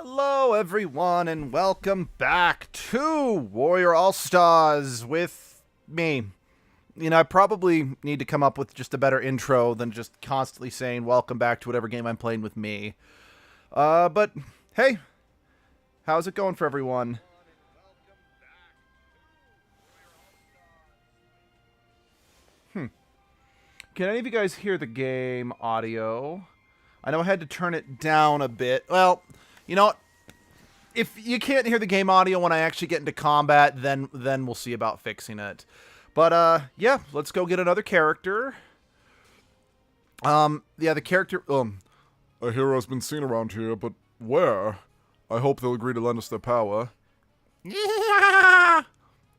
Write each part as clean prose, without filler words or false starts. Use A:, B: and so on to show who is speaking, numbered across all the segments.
A: Hello, everyone, and welcome back to Warrior All-Stars with me. I probably need to come up with just a better intro than just constantly saying welcome back to whatever game I'm playing with me. But, hey, how's it going for everyone? Can any of you guys hear the game audio? I know I had to turn it down a bit. Well, you know what? If you can't hear the game audio when I actually get into combat, then we'll see about fixing it. But yeah, let's go get another character. Yeah, the character. A hero's been seen around here, but where? I hope they'll agree to lend us their power. Yeah. I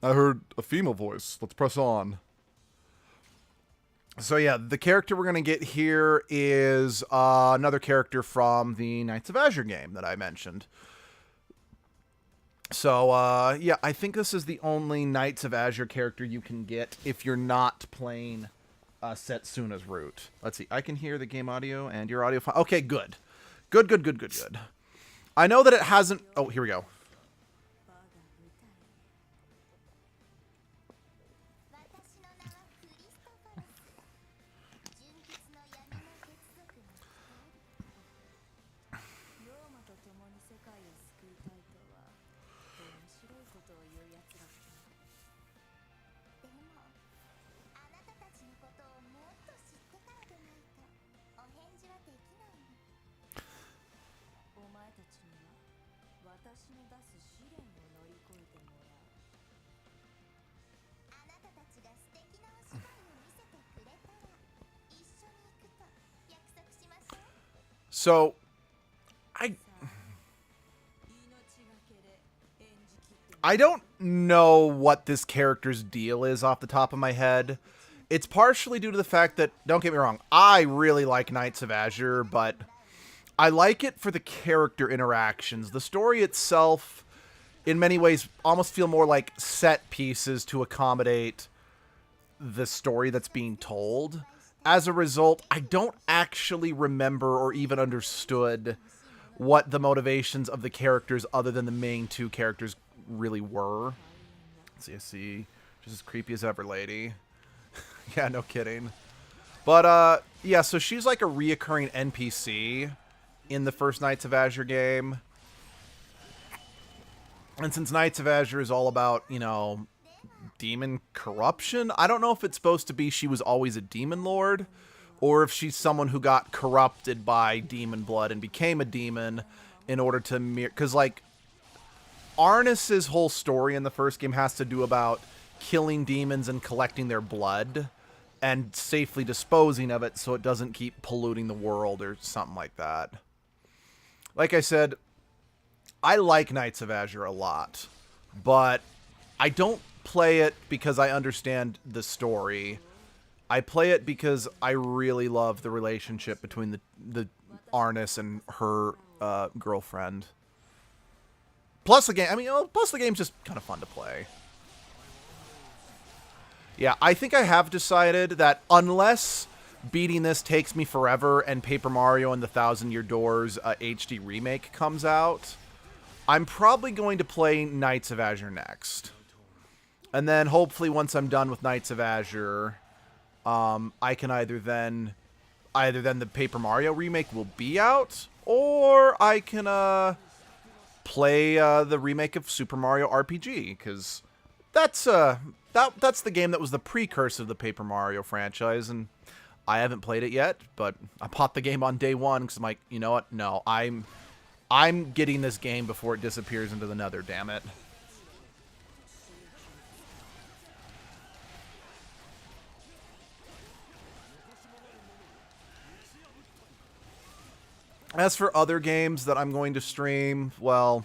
A: heard a female voice. Let's press on. So yeah, the character we're gonna get here is another character from the Knights of Azure game that I mentioned. So, yeah, I think this is the only Knights of Azure character you can get if you're not playing Setsuna's route. Let's see. I can hear the game audio and your audio fine. Okay, good. Good. I know that it hasn't... Oh, here we go. So, I don't know what this character's deal is off the top of my head. It's partially due to the fact that, don't get me wrong, I really like Knights of Azure, but I like it for the character interactions. The story itself, in many ways, almost feel more like set pieces to accommodate the story that's being told. As a result, I don't actually remember or even understood what the motivations of the characters other than the main two characters really were. Let's see, I see. Just as creepy as ever, lady. Yeah, no kidding. But, yeah, so she's like a reoccurring NPC in the first Knights of Azure game. And since Knights of Azure is all about, you know, demon corruption, I don't know if it's supposed to be she was always a demon lord, or if she's someone who got corrupted by demon blood and became a demon in order to because, like, Arnis's whole story in the first game has to do about killing demons and collecting their blood and safely disposing of it so it doesn't keep polluting the world or something like that. Like I said, I like Knights of Azure a lot, but I don't play it because I understand the story. I play it because I really love the relationship between the Arnis and her girlfriend. Plus the game, plus the game's just kind of fun to play. Yeah, I think I have decided that unless beating this takes me forever and Paper Mario and the Thousand Year Doors HD remake comes out, I'm probably going to play Knights of Azure next. And then hopefully once I'm done with Knights of Azure, I can either then the Paper Mario remake will be out, or I can play the remake of Super Mario RPG, because that's the game that was the precursor of the Paper Mario franchise, and I haven't played it yet, but I bought the game on day one because I'm like, you know what? No, I'm getting this game before it disappears into the nether, damn it. As for other games that I'm going to stream, well,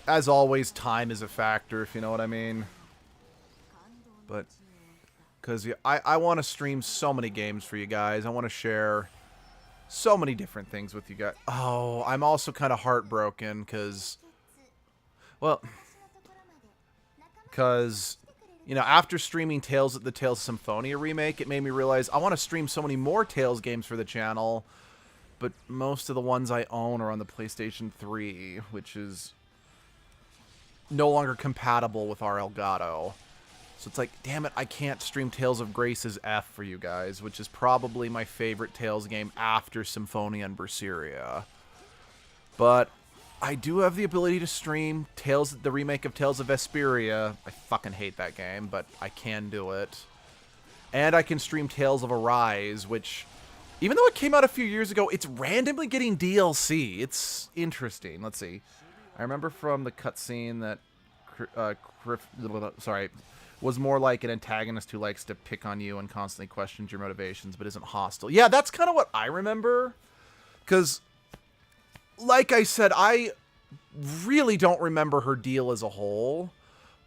A: as always, time is a factor, if you know what I mean. But, because I want to stream so many games for you guys. I want to share so many different things with you guys. Oh, I'm also kind of heartbroken because, well, you know, after streaming the Tales Symphonia remake, it made me realize I want to stream so many more Tales games for the channel, but most of the ones I own are on the PlayStation 3, which is no longer compatible with our Elgato. So it's like, damn it, I can't stream Tales of Grace's F for you guys, which is probably my favorite Tales game after Symphonia and Berseria. But I do have the ability to stream the remake of Tales of Vesperia. I fucking hate that game, but I can do it. And I can stream Tales of Arise, which, even though it came out a few years ago, it's randomly getting DLC. It's interesting. Let's see. I remember from the cutscene that was more like an antagonist who likes to pick on you and constantly questions your motivations, but isn't hostile. Yeah, that's kind of what I remember. Because, like I said, I really don't remember her deal as a whole.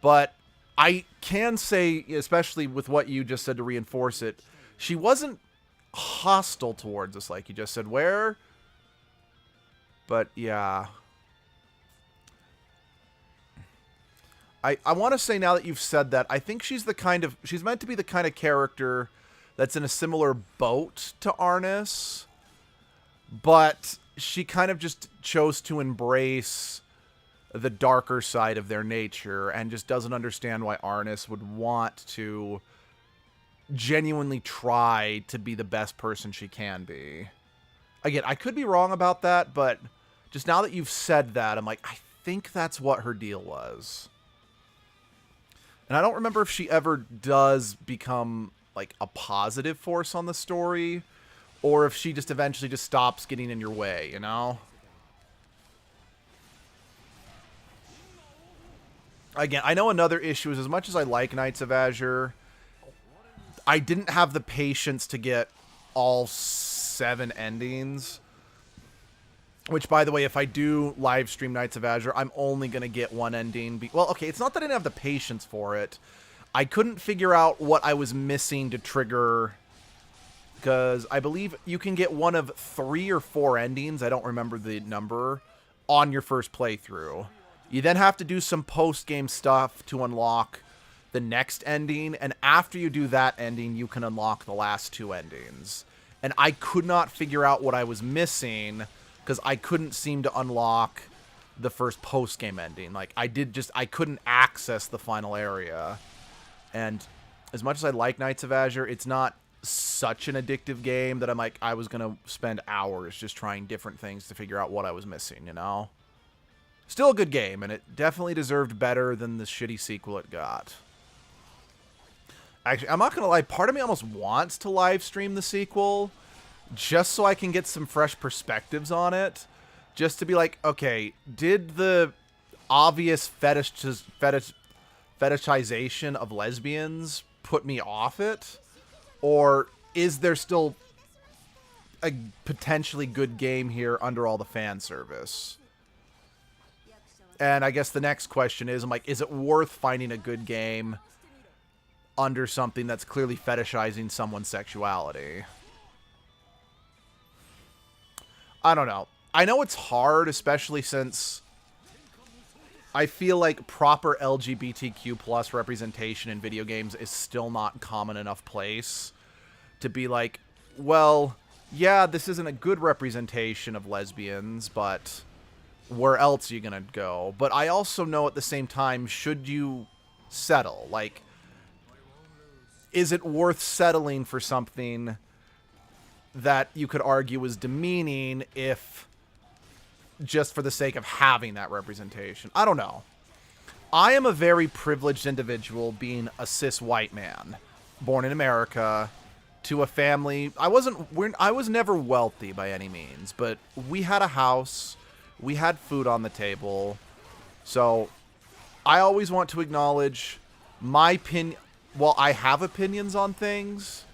A: But I can say, especially with what you just said to reinforce it, she wasn't hostile towards us, like you just said. But, yeah. I want to say, now that you've said that, I think she's meant to be the kind of character that's in a similar boat to Arnis, but she kind of just chose to embrace the darker side of their nature and just doesn't understand why Arnis would want to genuinely try to be the best person she can be. Again, I could be wrong about that, but just now that you've said that, I'm like, I think that's what her deal was. And I don't remember if she ever does become, like, a positive force on the story, or if she just eventually just stops getting in your way, you know? Again, I know another issue is, as much as I like Knights of Azure, I didn't have the patience to get all 7 endings. Which, by the way, if I do live stream Knights of Azure, I'm only going to get 1 ending. Well, okay, it's not that I didn't have the patience for it. I couldn't figure out what I was missing to trigger, because I believe you can get one of 3 or 4 endings, I don't remember the number, on your first playthrough. You then have to do some post-game stuff to unlock the next ending, and after you do that ending, you can unlock the last 2 endings. And I could not figure out what I was missing, because I couldn't seem to unlock the first post-game ending. Like, I couldn't access the final area. And as much as I like Knights of Azure, it's not such an addictive game that I'm like, I was going to spend hours just trying different things to figure out what I was missing, you know? Still a good game, and it definitely deserved better than the shitty sequel it got. Actually, I'm not going to lie, part of me almost wants to live stream the sequel, just so I can get some fresh perspectives on it. Just to be like, okay, did the obvious fetishization of lesbians put me off it? Or is there still a potentially good game here under all the fan service? And I guess the next question is, I'm like, is it worth finding a good game under something that's clearly fetishizing someone's sexuality? I don't know. I know it's hard, especially since I feel like proper LGBTQ plus representation in video games is still not common enough place to be like, well, yeah, this isn't a good representation of lesbians, but where else are you gonna go? But I also know at the same time, should you settle? Like, is it worth settling for something that you could argue is demeaning if just for the sake of having that representation? I don't know. I am a very privileged individual, being a cis white man, born in America, to a family. I was never wealthy by any means, but we had a house, we had food on the table. So I always want to acknowledge my opinion. While I have opinions on things,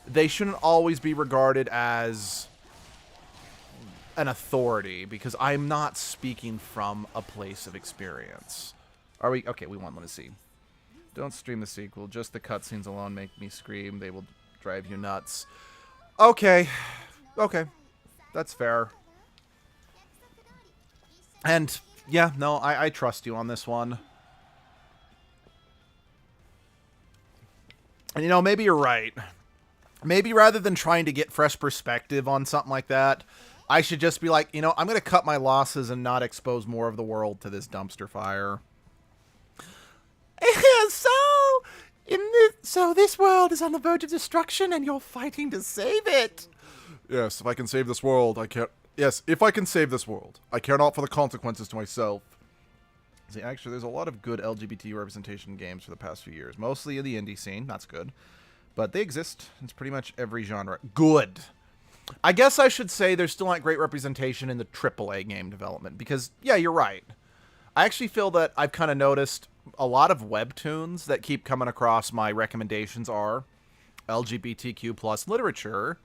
A: they shouldn't always be regarded as an authority, because I'm not speaking from a place of experience. Are we? Okay, we want to see. Don't stream the sequel. Just the cutscenes alone make me scream. They will drive you nuts. Okay. Okay. That's fair. And, yeah, no, I trust you on this one. And, you know, maybe you're right. Maybe rather than trying to get fresh perspective on something like that, I should just be like, you know, I'm going to cut my losses and not expose more of the world to this dumpster fire. So this world is on the verge of destruction and you're fighting to save it.
B: Yes, if I can save this world, I care. Yes, if I can save this world, I care not for the consequences to myself. See, actually, there's a lot of good LGBT representation games for the past few years. Mostly in the indie scene. That's good. But they exist. It's pretty much every genre. Good. I guess I should say there's still not great representation in the AAA game development. Because, yeah, you're right. I actually feel that I've kind of noticed a lot of webtoons that keep coming across my recommendations are LGBTQ plus literature.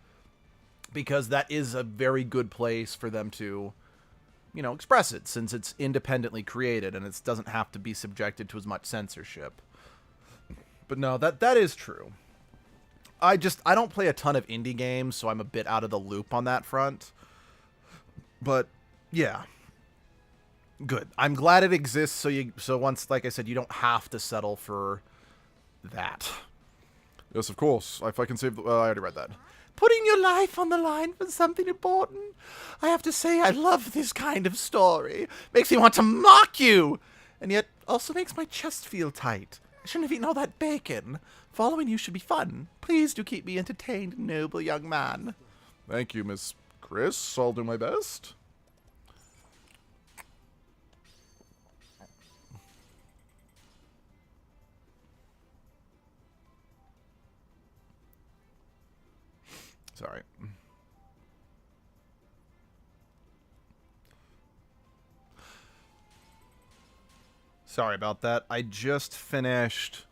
B: Because that is a very good place for them to, you know, express it, since it's independently created and it doesn't have to be subjected to as much censorship. But no, that is true. I don't play a ton of indie games, so I'm a bit out of the loop on that front. But yeah. Good. I'm glad it exists, so once, like I said, you don't have to settle for that. Yes, of course. If I can save... I already read that.
A: Putting your life on the line for something important. I have to say, I love this kind of story. Makes me want to mock you. And yet, also makes my chest feel tight. I shouldn't have eaten all that bacon. Following you should be fun. Please do keep me entertained, noble young man.
B: Thank you, Miss Chris. I'll do my best. Sorry.
A: Sorry about that. I just finished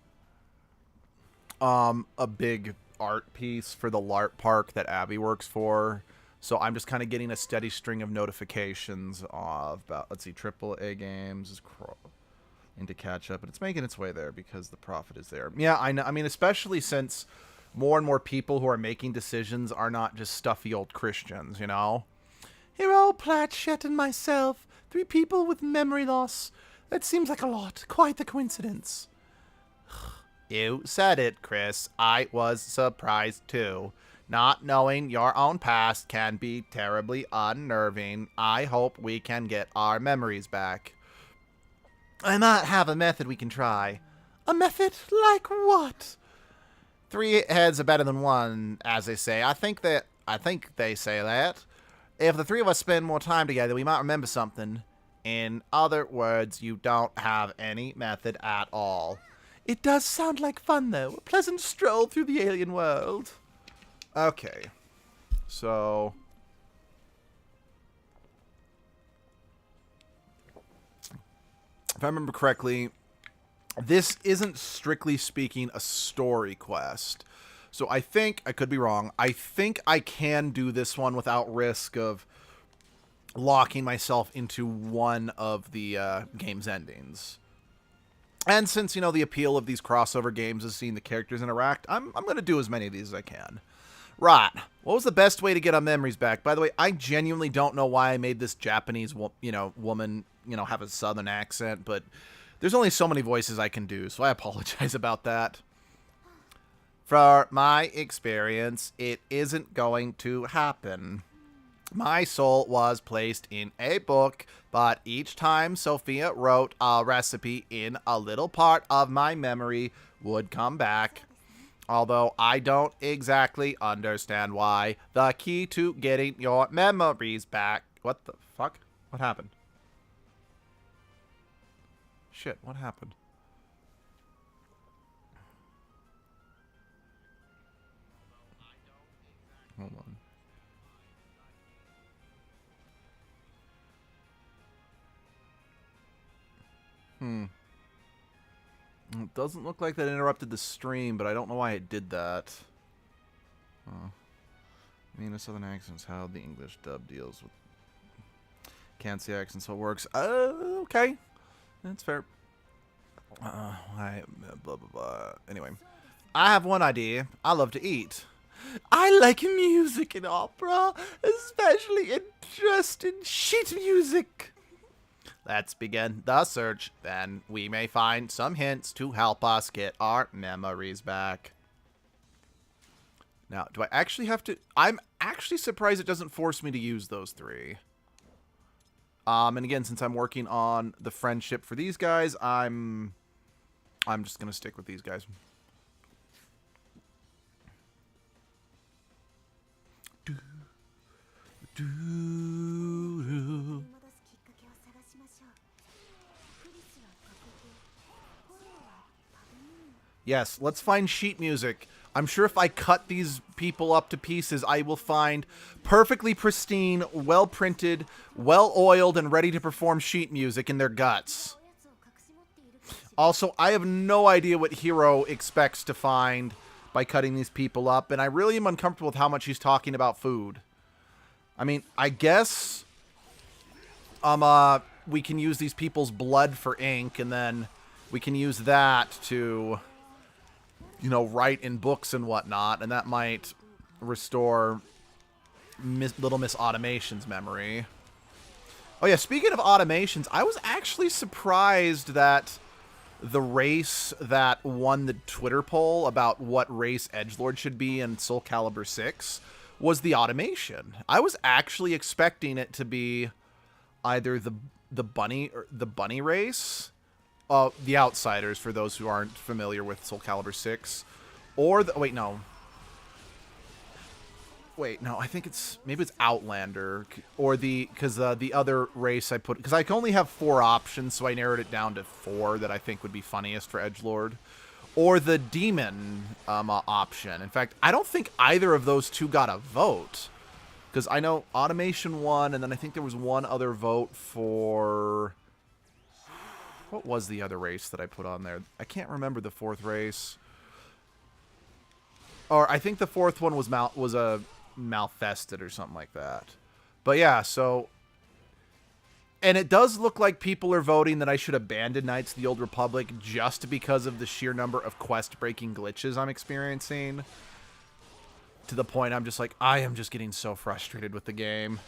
A: a big art piece for the LARP park that Abby works for. So I'm just kind of getting a steady string of notifications of about, let's see, AAA games is into catch up, but it's making its way there because the profit is there. Yeah, I know. I mean, especially since more and more people who are making decisions are not just stuffy old Christians, you know? Hero, Platchett, and myself, 3 people with memory loss. That seems like a lot. Quite the coincidence. You said it, Chris. I was surprised, too. Not knowing your own past can be terribly unnerving. I hope we can get our memories back. I might have a method we can try. A method? Like what? 3 heads are better than 1, as they say. I think they say that. If the 3 of us spend more time together, we might remember something. In other words, you don't have any method at all. It does sound like fun, though. A pleasant stroll through the alien world. Okay. So... if I remember correctly, this isn't strictly speaking a story quest. So I think, I could be wrong, I think I can do this one without risk of locking myself into one of the game's endings. And since, you know, the appeal of these crossover games is seeing the characters interact, I'm going to do as many of these as I can. Right. What was the best way to get our memories back? By the way, I genuinely don't know why I made this Japanese, woman, have a southern accent, but there's only so many voices I can do, so I apologize about that. For my experience, it isn't going to happen. My soul was placed in a book, but each time Sophia wrote a recipe in, a little part of my memory would come back. Although I don't exactly understand why. The key to getting your memories back... What the fuck? What happened? Shit, what happened? Hold on. It doesn't look like that interrupted the stream, but I don't know why it did that. I mean, the southern accent's how the English dub deals with... Can't see accent, so it works. Okay. That's fair. Blah, blah, blah. Anyway. I have one idea. I love to eat. I like music and opera, especially interesting sheet music. Let's begin the search, then we may find some hints to help us get our memories back. Now, do I actually have to... I'm actually surprised it doesn't force me to use those 3. And again, since I'm working on the friendship for these guys, I'm just going to stick with these guys. Yes, let's find sheet music. I'm sure if I cut these people up to pieces, I will find perfectly pristine, well-printed, well-oiled, and ready to perform sheet music in their guts. Also, I have no idea what Hero expects to find by cutting these people up, and I really am uncomfortable with how much he's talking about food. I mean, I guess we can use these people's blood for ink, and then we can use that to, you know, write in books and whatnot, and that might restore Little Miss Automation's memory. Oh yeah, speaking of automations, I was actually surprised that the race that won the Twitter poll about what race Edgelord should be in Soul Calibur 6 was the automation. I was actually expecting it to be either the bunny race, the Outsiders for those who aren't familiar with Soul Calibur 6, or the I think maybe it's Outlander, or because the other race I put, because I can only have 4 options, so I narrowed it down to 4 that I think would be funniest for Edgelord, or the demon option. In fact, I don't think either of those 2 got a vote, because I know automation won, and then I think there was one other vote for, what was the other race that I put on there? I can't remember the 4th race. Or I think the 4th one was a Malfested or something like that. But yeah, so... And it does look like people are voting that I should abandon Knights of the Old Republic just because of the sheer number of quest-breaking glitches I'm experiencing. To the point I'm just like, I am just getting so frustrated with the game.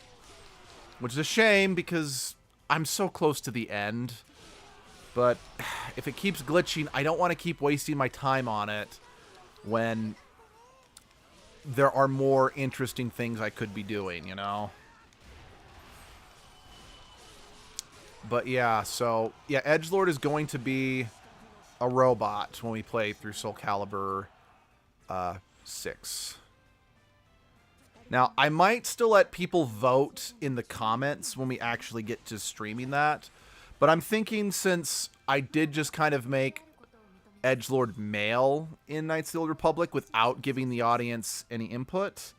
A: Which is a shame because I'm so close to the end. But if it keeps glitching, I don't want to keep wasting my time on it when there are more interesting things I could be doing, you know? But yeah, so, yeah, Edgelord is going to be a robot when we play through Soul Calibur 6. Now, I might still let people vote in the comments when we actually get to streaming that, but I'm thinking since I did just kind of make Edgelord male in Knights of the Old Republic without giving the audience any input,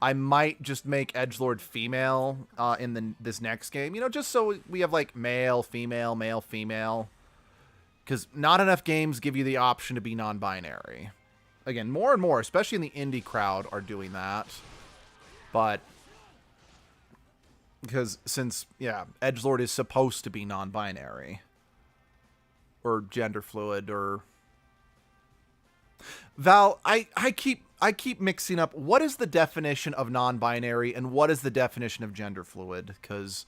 A: I might just make Edgelord female in this next game. You know, just so we have, like, male, female, male, female. Because not enough games give you the option to be non-binary. Again, more and more, especially in the indie crowd, are doing that. But... because since, yeah, Edgelord is supposed to be non-binary. Or gender fluid, or... Val, I keep mixing up what is the definition of non-binary and what is the definition of gender fluid, because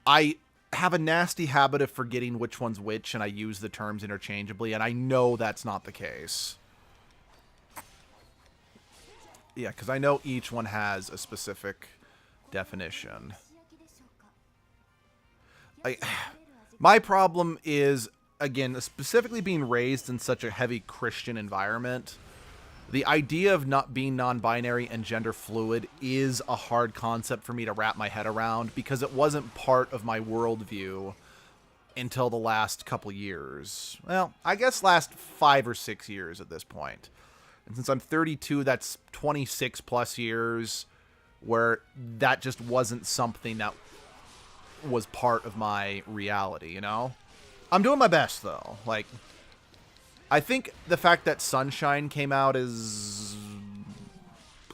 A: I have a nasty habit of forgetting which one's which, and I use the terms interchangeably, and I know that's not the case. Yeah, because I know each one has a specific definition. My problem is, again, specifically being raised in such a heavy Christian environment, the idea of not being non-binary and gender fluid is a hard concept for me to wrap my head around because it wasn't part of my worldview until the last couple years. Well, I guess last 5 or 6 years at this point. And since I'm 32, that's 26 plus years where that just wasn't something that was part of my reality, you know? I'm doing my best, though. Like, I think the fact that Sunshine came out is...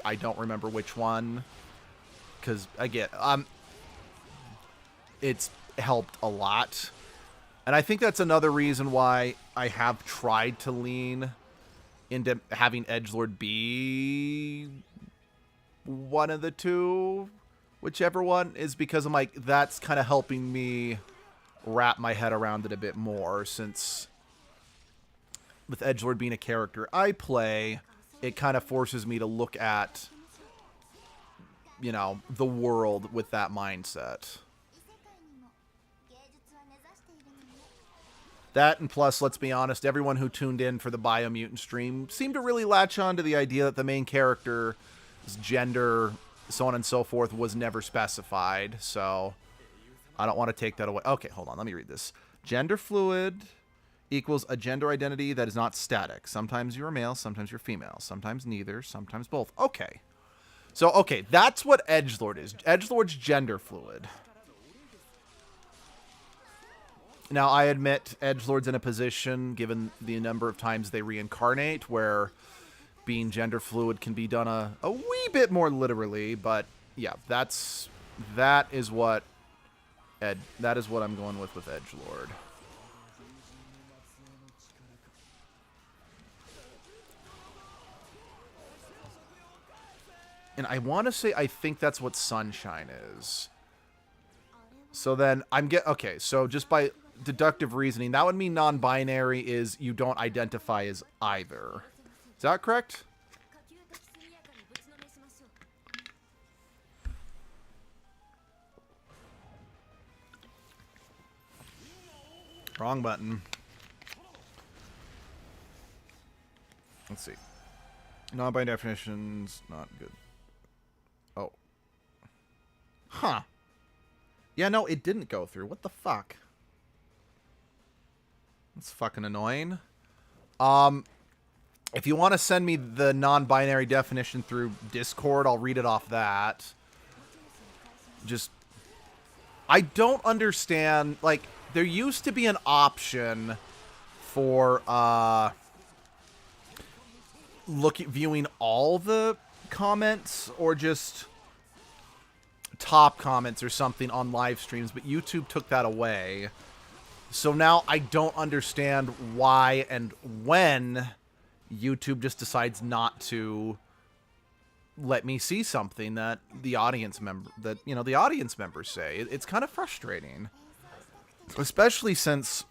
A: I don't remember which one. Because, again, it's helped a lot. And I think that's another reason why I have tried to lean into having Edgelord be one of the 2. Whichever one, is because I'm like, that's kind of helping me wrap my head around it a bit more, since with Edgelord being a character I play it kind of forces me to look at, you know, the world with that mindset. That, and plus, let's be honest, everyone who tuned in for the Biomutant stream seemed to really latch on to the idea that the main character's gender, so on and so forth, was never specified. So I don't want to take that away. Okay, hold on. Let me read this. Gender fluid equals a gender identity that is not static. Sometimes you're a male, sometimes you're female, sometimes neither, sometimes both. Okay. So, okay, that's what edgelord is. Edgelord's gender fluid. Now, I admit edgelord's in a position, given the number of times they reincarnate, where being gender fluid can be done a wee bit more literally, but yeah, that is what I'm going with edgelord. And I want to say I think that's what sunshine is. So then okay, so just by deductive reasoning, that would mean non-binary is you don't identify as either. Is that correct? Wrong button. Let's see. Non-binary definitions, not good. Oh. Huh. Yeah, no, it didn't go through. What the fuck? That's fucking annoying. If you want to send me the non-binary definition through Discord, I'll read it off that. Just... I don't understand... Like, there used to be an option for, viewing all the comments, or just top comments or something on live streams, but YouTube took that away. So now I don't understand why and when YouTube just decides not to let me see something that the audience members say. It's kind of frustrating. Especially since,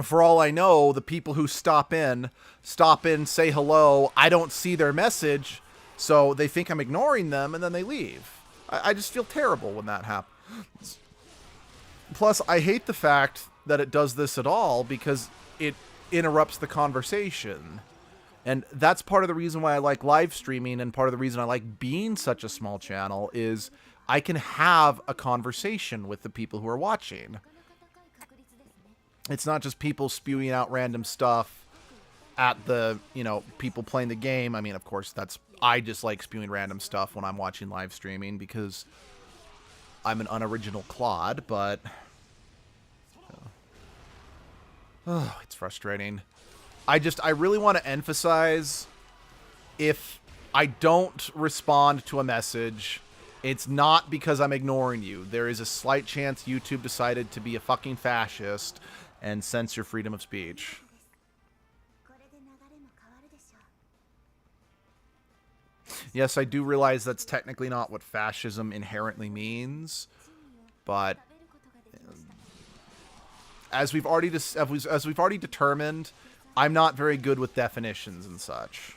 A: for all I know, the people who stop in, say hello, I don't see their message, so they think I'm ignoring them, and then they leave. I just feel terrible when that happens. Plus, I hate the fact that it does this at all, because it interrupts the conversation. And that's part of the reason why I like live streaming, and part of the reason I like being such a small channel, is I can have a conversation with the people who are watching. It's not just people spewing out random stuff at the, people playing the game. I mean, of course, I just like spewing random stuff when I'm watching live streaming because I'm an unoriginal clod, but... Oh, it's frustrating. I really want to emphasize, if I don't respond to a message, it's not because I'm ignoring you. There is a slight chance YouTube decided to be a fucking fascist and censor freedom of speech. Yes, I do realize that's technically not what fascism inherently means, but as we've already determined, I'm not very good with definitions and such.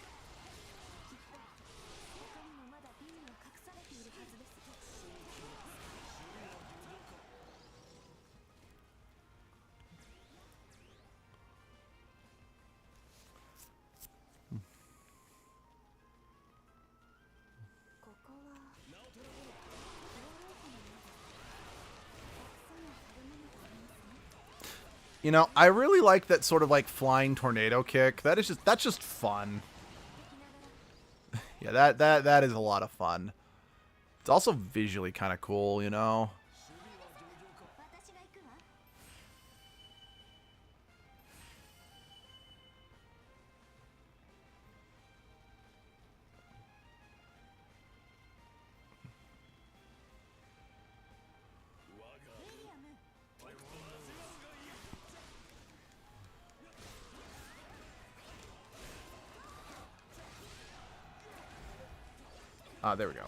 A: I really like that sort of like flying tornado kick. That's just fun. Yeah, that is a lot of fun. It's also visually kind of cool, There we go.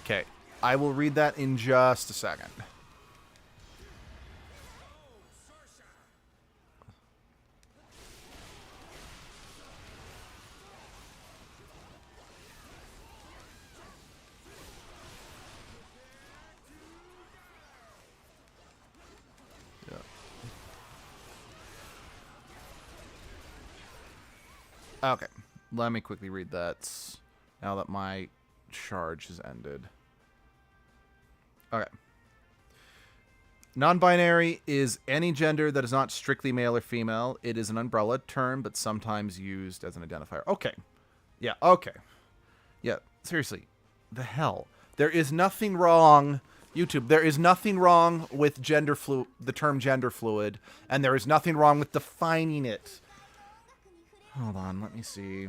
A: Okay, I will read that in just a second. Okay, let me quickly read that now that my charge has ended. Okay. Non-binary is any gender that is not strictly male or female. It is an umbrella term, but sometimes used as an identifier. Okay. Yeah, okay. Yeah, seriously. The hell? There is nothing wrong, YouTube, there is nothing wrong with the term gender fluid, and there is nothing wrong with defining it. Hold on, let me see.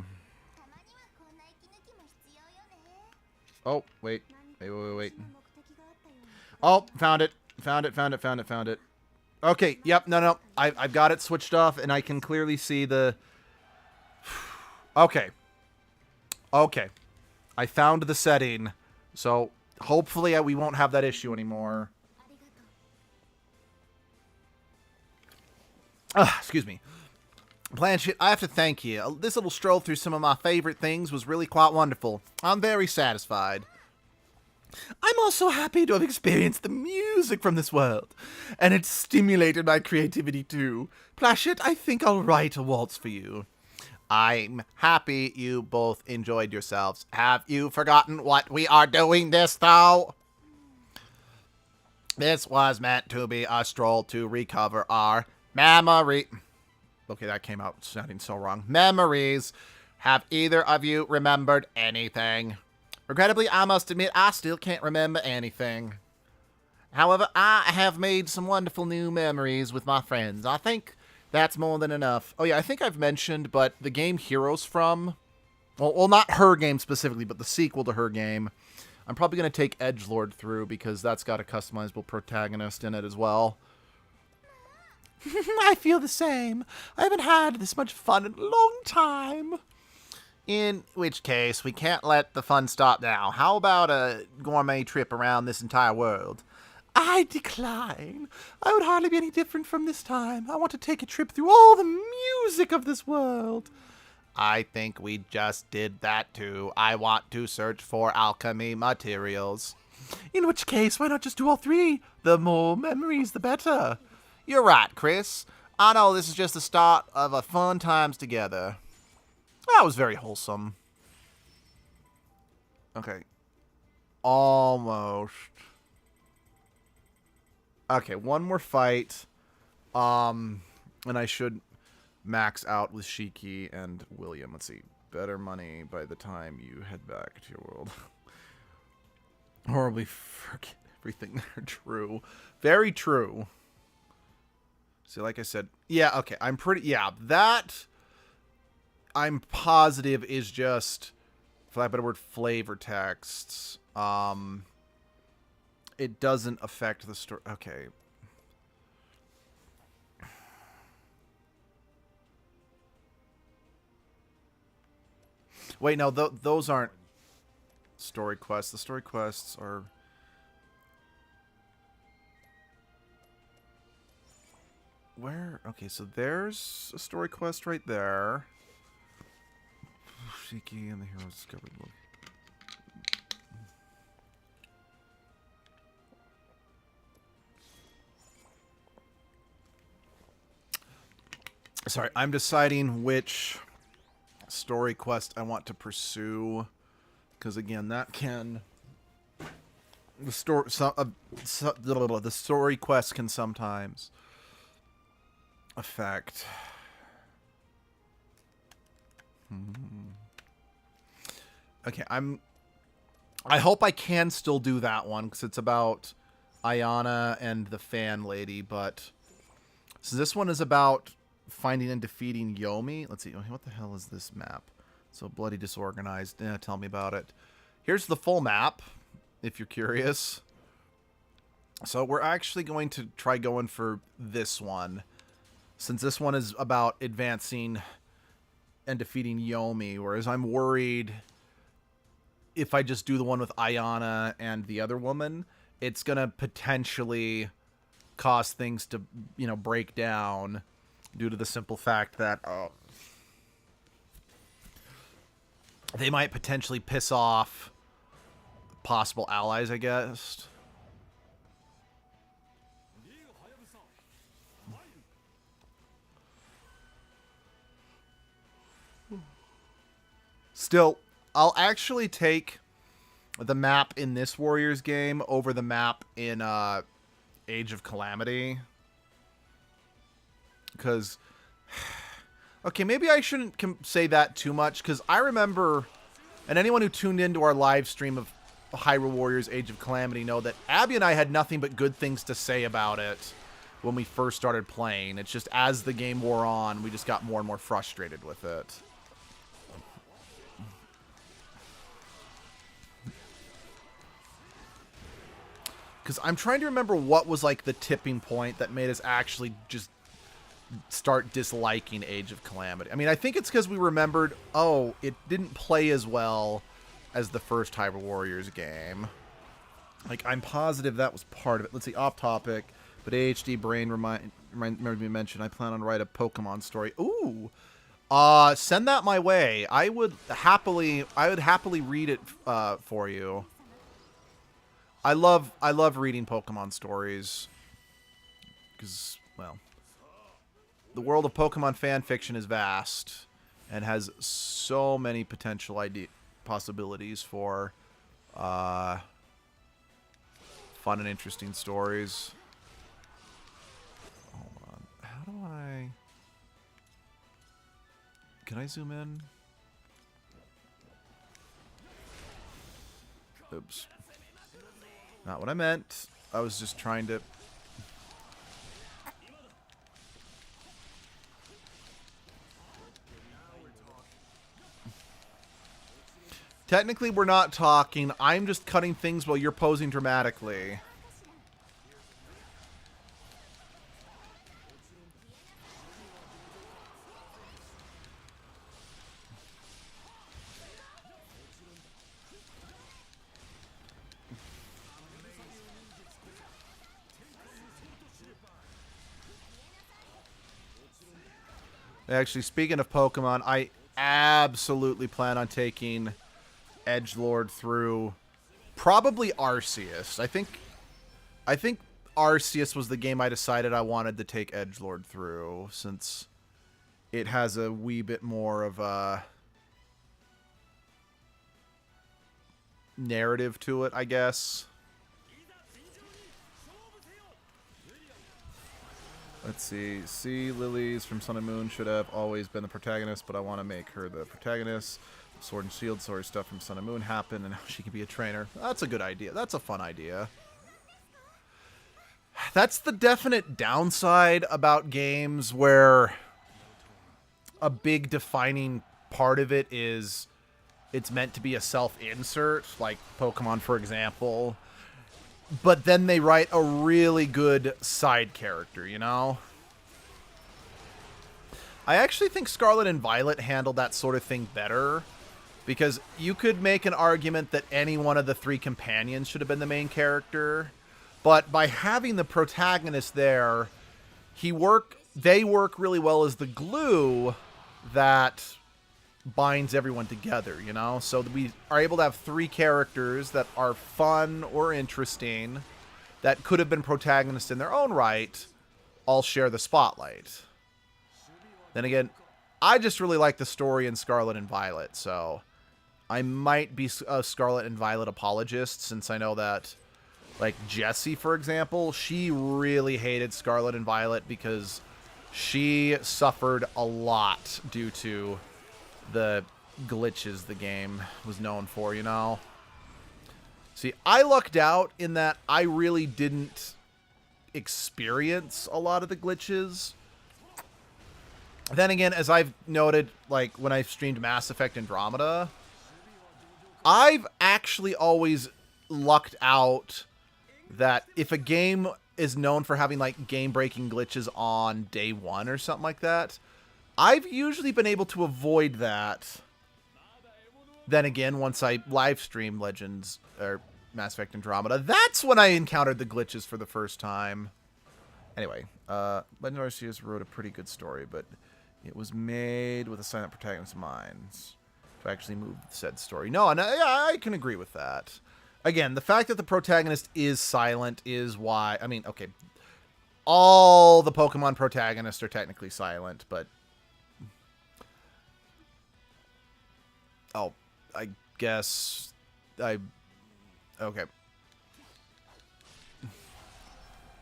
A: Oh, wait. Wait. Oh, found it. Found it. Okay, yep, no. I've got it switched off, and I can clearly see the... Okay. I found the setting, so hopefully we won't have that issue anymore. Excuse me. Blanchett, I have to thank you. This little stroll through some of my favorite things was really quite wonderful. I'm very satisfied. I'm also happy to have experienced the music from this world, and it's stimulated my creativity too. Blanchett, I think I'll write a waltz for you. I'm happy you both enjoyed yourselves. Have you forgotten what we are doing this, though? This was meant to be a stroll to recover our memory. Okay, that came out sounding so wrong. Memories. Have either of you remembered anything? Regrettably, I must admit, I still can't remember anything. However, I have made some wonderful new memories with my friends. I think that's more than enough. Oh yeah, I think I've mentioned, but the game Heroes from... Well, not her game specifically, but the sequel to her game. I'm probably going to take Edgelord through, because that's got a customizable protagonist in it as well. I feel the same. I haven't had this much fun in a long time. In which case, we can't let the fun stop now. How about a gourmet trip around this entire world? I decline. I would hardly be any different from this time. I want to take a trip through all the music of this world. I think we just did that too. I want to search for alchemy materials. In which case, why not just do all three? The more memories, the better. You're right, Chris. I know this is just the start of a fun times together. That was very wholesome. Okay. Almost. Okay, one more fight. And I should max out with Shiki and William. Let's see. Better money by the time you head back to your world. Horribly forget everything there. True. Very true. See, like I said, yeah, okay, that I'm positive is just, for lack of a better word, flavor texts. It doesn't affect the story. Okay. Wait, no, those aren't story quests. The story quests are... Where? Okay, so there's a story quest right there. Shiki and the heroes discovered. Sorry, I'm deciding which story quest I want to pursue, because again, that can the story quest can sometimes affect. Okay, I hope I can still do that one, because it's about Ayana and the fan lady, but so this one is about finding and defeating Yomi. Let's see, what the hell is this map? So bloody disorganized. Tell me about it. Here's the full map, if you're curious. So we're actually going to try going for this one, since this one is about advancing and defeating Yomi, whereas I'm worried if I just do the one with Ayana and the other woman, it's going to potentially cause things to, break down due to the simple fact that they might potentially piss off possible allies, I guess. Still, I'll actually take the map in this Warriors game over the map in Age of Calamity. Because, okay, maybe I shouldn't say that too much, because I remember, and anyone who tuned into our live stream of Hyrule Warriors Age of Calamity know that Abby and I had nothing but good things to say about it when we first started playing. It's just as the game wore on, we just got more and more frustrated with it. Because I'm trying to remember what was like the tipping point that made us actually just start disliking Age of Calamity. I mean, I think it's because we remembered, oh, it didn't play as well as the first Hyrule Warriors game. Like, I'm positive that was part of it. Let's see, off topic, but AHD Brain reminded me to mention I plan on write a Pokemon story. Ooh, send that my way. I would happily read it for you. I love reading Pokemon stories because, well, the world of Pokemon fan fiction is vast and has so many potential possibilities for fun and interesting stories. Hold on. How do I... Can I zoom in? Oops. Not what I meant. I was just trying to... Technically, we're not talking. I'm just cutting things while you're posing dramatically. Actually, speaking of Pokemon, I absolutely plan on taking Edgelord through probably Arceus. I think Arceus was the game I decided I wanted to take Edgelord through, since it has a wee bit more of a narrative to it, I guess. Let's see. Sea Lilies from Sun and Moon should have always been the protagonist, but I want to make her the protagonist. Sword and Shield story stuff from Sun and Moon happened, and now she can be a trainer. That's a good idea. That's a fun idea. That's the definite downside about games where a big defining part of it is it's meant to be a self-insert, like Pokemon, for example. But then they write a really good side character, you know? I actually think Scarlet and Violet handled that sort of thing better, because you could make an argument that any one of the three companions should have been the main character, but by having the protagonist there, they work really well as the glue that binds everyone together, you know? So we are able to have three characters that are fun or interesting, that could have been protagonists in their own right, all share the spotlight. Then again, I just really like the story in Scarlet and Violet, so I might be a Scarlet and Violet apologist, since I know that, like, Jessie, for example, she really hated Scarlet and Violet because she suffered a lot due to the glitches the game was known for, you know? See, I lucked out in that I really didn't experience a lot of the glitches. Then again, as I've noted, like, when I've streamed Mass Effect Andromeda, I've actually always lucked out that if a game is known for having, like, game-breaking glitches on day one or something like that, I've usually been able to avoid that. Then again, once I live stream Legends or Mass Effect Andromeda, that's when I encountered the glitches for the first time. Anyway, Legend of Arceus wrote a pretty good story, but it was made with a silent protagonist in mind to actually move said story. No, and I can agree with that. Again, the fact that the protagonist is silent is why... I mean, okay, all the Pokemon protagonists are technically silent, but Oh, I guess I... Okay.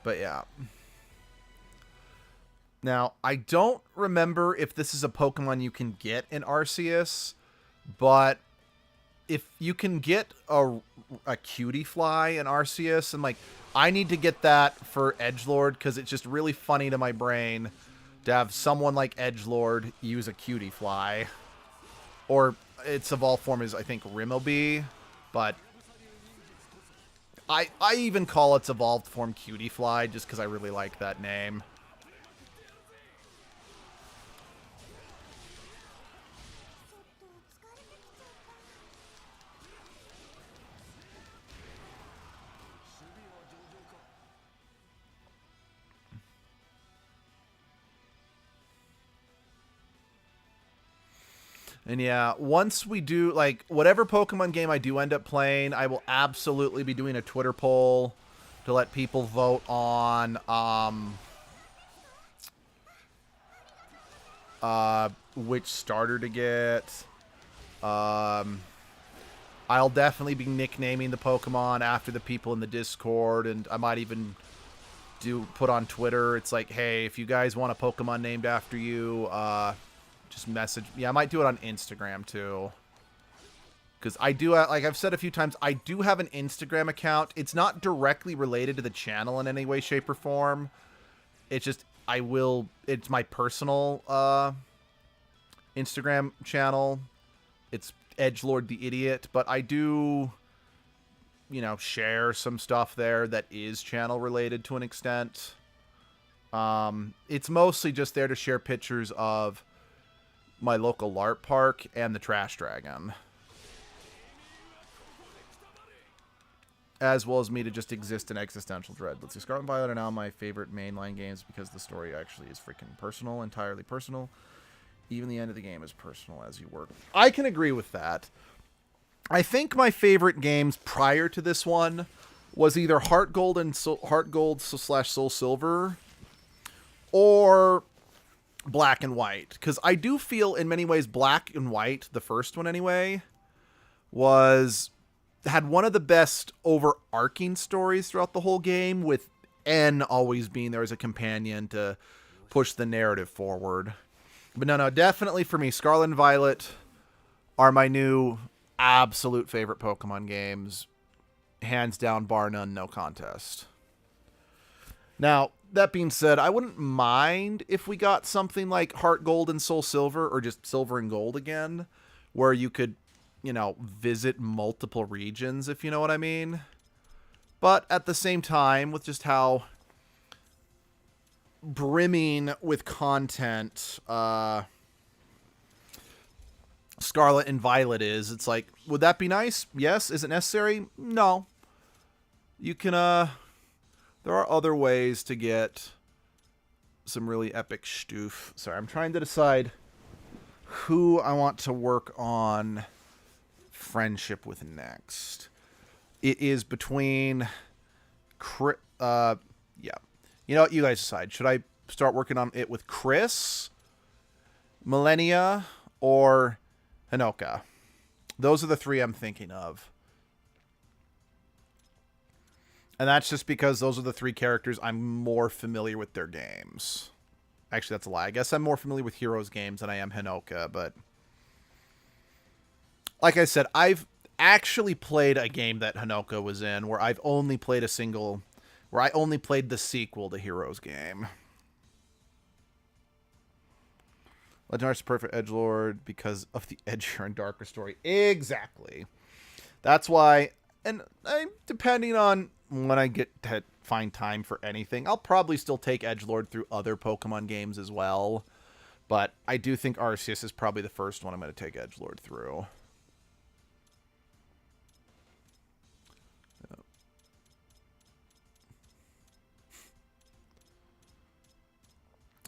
A: But yeah. Now, I don't remember if this is a Pokemon you can get in Arceus, but if you can get a cutie fly in Arceus, and like, I need to get that for Edgelord because it's just really funny to my brain to have someone like Edgelord use a cutie fly. Or its evolved form is, I think, Rimobee, but I even call its evolved form Cutie Fly just because I really like that name. And yeah, once we do, like, whatever Pokemon game I do end up playing, I will absolutely be doing a Twitter poll to let people vote on, which starter to get. I'll definitely be nicknaming the Pokemon after the people in the Discord, and I might even put on Twitter. It's like, hey, if you guys want a Pokemon named after you, just message. Yeah, I might do it on Instagram too. Because I do, like I've said a few times, I do have an Instagram account. It's not directly related to the channel in any way, shape, or form. It's just, it's my personal Instagram channel. It's Edgelord the Idiot. But I do, share some stuff there that is channel related to an extent. It's mostly just there to share pictures of my local LARP park and the Trash Dragon. As well as me to just exist in existential dread. Let's see, Scarlet and Violet are now my favorite mainline games because the story actually is freaking personal, entirely personal. Even the end of the game is personal as you work. I can agree with that. I think my favorite games prior to this one was either Heart Gold and Heart Gold / Soul Silver, or Black and White. Because I do feel in many ways Black and White, the first one anyway, had one of the best overarching stories throughout the whole game, with N always being there as a companion to push the narrative forward. But no, definitely for me, Scarlet and Violet are my new absolute favorite Pokemon games. Hands down, bar none, no contest. Now, that being said, I wouldn't mind if we got something like Heart Gold and Soul Silver, or just Silver and Gold again, where you could, visit multiple regions, if you know what I mean. But at the same time, with just how brimming with content Scarlet and Violet is, it's like, would that be nice? Yes. Is it necessary? No. You can, there are other ways to get some really epic stoof. Sorry, I'm trying to decide who I want to work on friendship with next. It is between yeah. You know what? You guys decide. Should I start working on it with Chris, Millennia, or Hinoka? Those are the three I'm thinking of. And that's just because those are the three characters I'm more familiar with their games. Actually, that's a lie. I guess I'm more familiar with Heroes games than I am Hinoka, but like I said, I've actually played a game that Hinoka was in where I only played the sequel to Heroes game. Legendary's perfect edgelord because of the edgier and darker story. Exactly. That's why, and depending on when I get to find time for anything, I'll probably still take edgelord through other Pokemon games as well. But I do think Arceus is probably the first one I'm going to take edgelord through.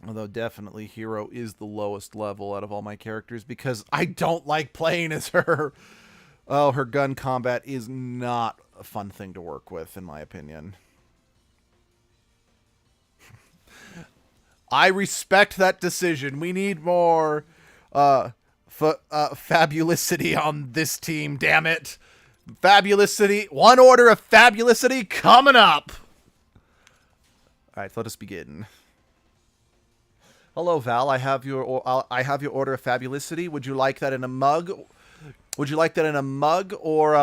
A: Although definitely Hero is the lowest level out of all my characters because I don't like playing as her. Oh, her gun combat is not a fun thing to work with, in my opinion. I respect that decision. We need more fabulicity on this team, damn it. Fabulicity. One order of fabulicity coming up. Alright, let us begin. Hello, Val. I have your order of fabulicity. Would you like that in a mug? Would you like that in a mug or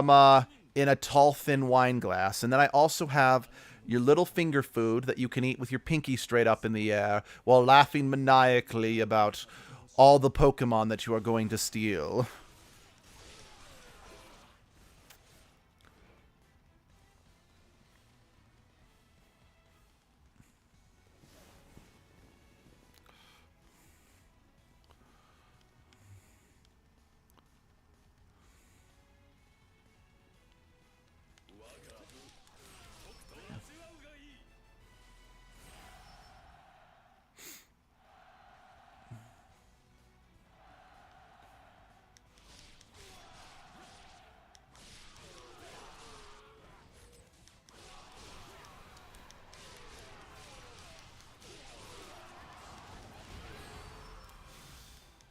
A: in a tall, thin wine glass? And then I also have your little finger food that you can eat with your pinky straight up in the air while laughing maniacally about all the Pokemon that you are going to steal.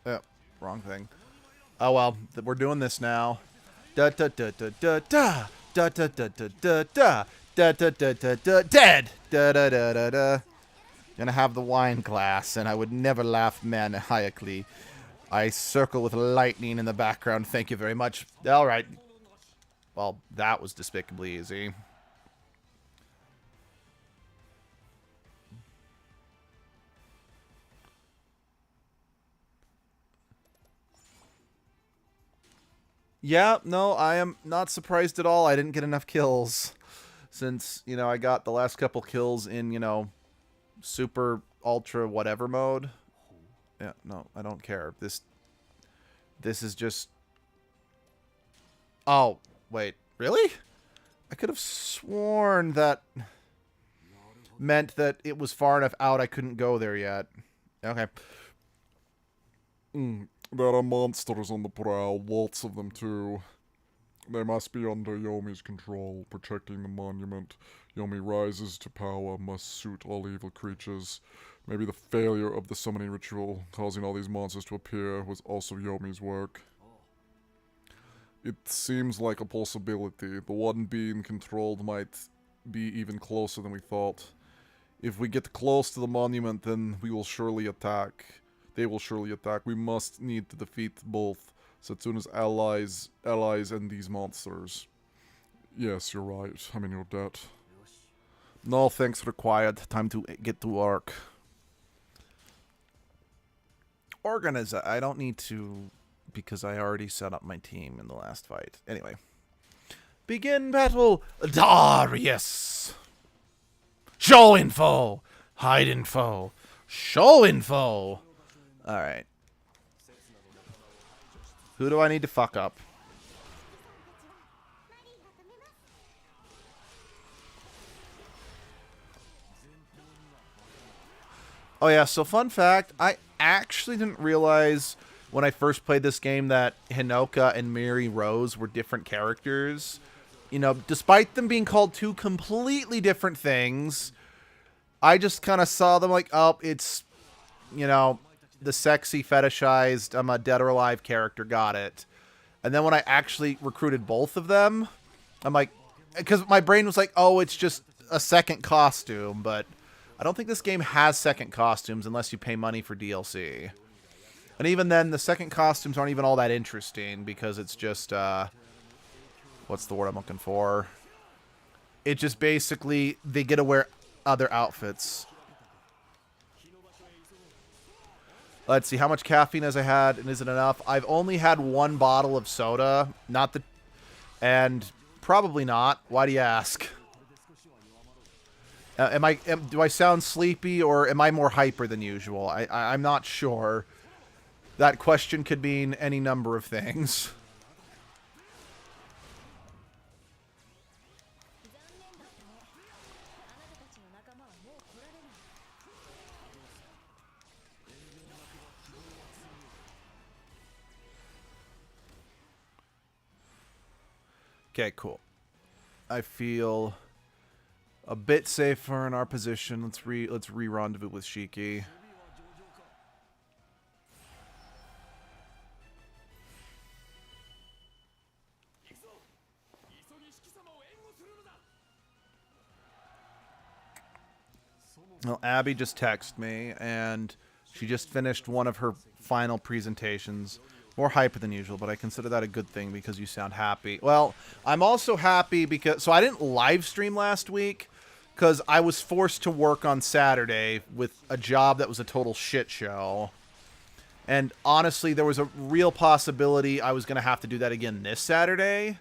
A: Yeah, wrong thing. Oh well, we're doing this now. Da da da da da da da da da da da da da da da da da dead da da da da da. Gonna have the wine glass, and I would never laugh maniacally. I circle with lightning in the background. Thank you very much. All right. Well, that was despicably easy. Yeah, no, I am not surprised at all. I didn't get enough kills. Since, you know, I got the last couple kills in, you know, super, ultra, whatever mode. Yeah, no, I don't care. This is just... Oh, wait. Really? I could have sworn that meant that it was far enough out I couldn't go there yet. Okay.
B: There are monsters on the prowl, lots of them too. They must be under Yomi's control, protecting the monument. Yomi rises to power, must suit all evil creatures. Maybe the failure of the summoning ritual, causing all these monsters to appear, was also Yomi's work. It seems like a possibility. The one being controlled might be even closer than we thought. If we get close to the monument, then we will surely attack. They will surely attack. We must need to defeat both Setsuna's allies and these monsters. Yes, you're right. I'm in your debt.
A: No thanks required. Time to get to work. Organize. I don't need to, because I already set up my team in the last fight. Anyway. Begin battle. Darius. Show info. Hide info. Show info. Alright. Who do I need to fuck up? Oh yeah, so fun fact, I actually didn't realize when I first played this game that Hinoka and Miri Rose were different characters. You know, despite them being called two completely different things, I just kind of saw them like, oh, it's, you know, the sexy fetishized, I'm a dead or alive character, got it. And then when I actually recruited both of them, I'm like, because my brain was like, oh, it's just a second costume, but I don't think this game has second costumes unless you pay money for DLC. And even then, the second costumes aren't even all that interesting because it's just, what's the word I'm looking for? It just basically, they get to wear other outfits. Let's see, how much caffeine has I had, and is it enough? I've only had one bottle of soda, and probably not. Why do you ask? Do I sound sleepy, or am I more hyper than usual? I'm not sure. That question could mean any number of things. Okay, cool. I feel a bit safer in our position. Let's re-rendezvous with Shiki. Well, Abby just texted me, and she just finished one of her final presentations. More hyper than usual, but I consider that a good thing because you sound happy. Well, I'm also happy because... So I didn't live stream last week because I was forced to work on Saturday with a job that was a total shit show. And honestly, there was a real possibility I was going to have to do that again this Saturday.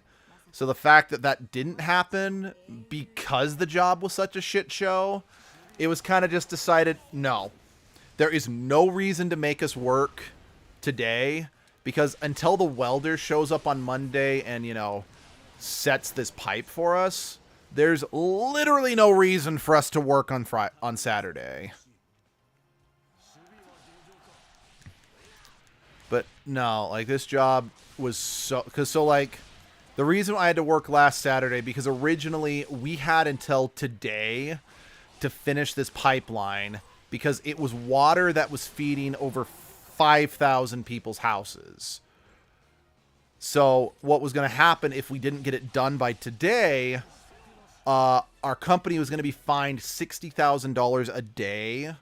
A: So the fact that that didn't happen because the job was such a shit show, it was kind of just decided, no. There is no reason to make us work today because until the welder shows up on Monday and, you know, sets this pipe for us, there's literally no reason for us to work on Saturday. But no, like this job was so like the reason I had to work last Saturday because originally we had until today to finish this pipeline because it was water that was feeding over 5,000 people's houses. So what was going to happen if we didn't get it done by today, our company was going to be fined $60,000 a day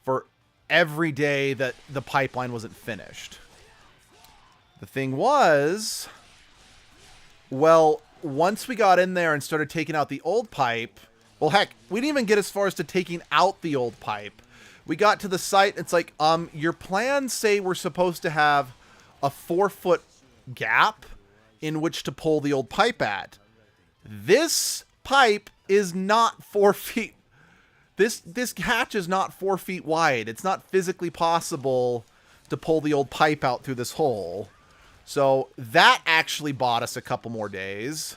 A: for every day that the pipeline wasn't finished. The thing was, well, once we got in there and started taking out the old pipe, well, heck, we didn't even get as far as to taking out the old pipe. We got to the site, it's like, your plans say we're supposed to have a 4-foot gap in which to pull the old pipe at. This pipe is not 4 feet. This hatch is not 4 feet wide. It's not physically possible to pull the old pipe out through this hole. So that actually bought us a couple more days.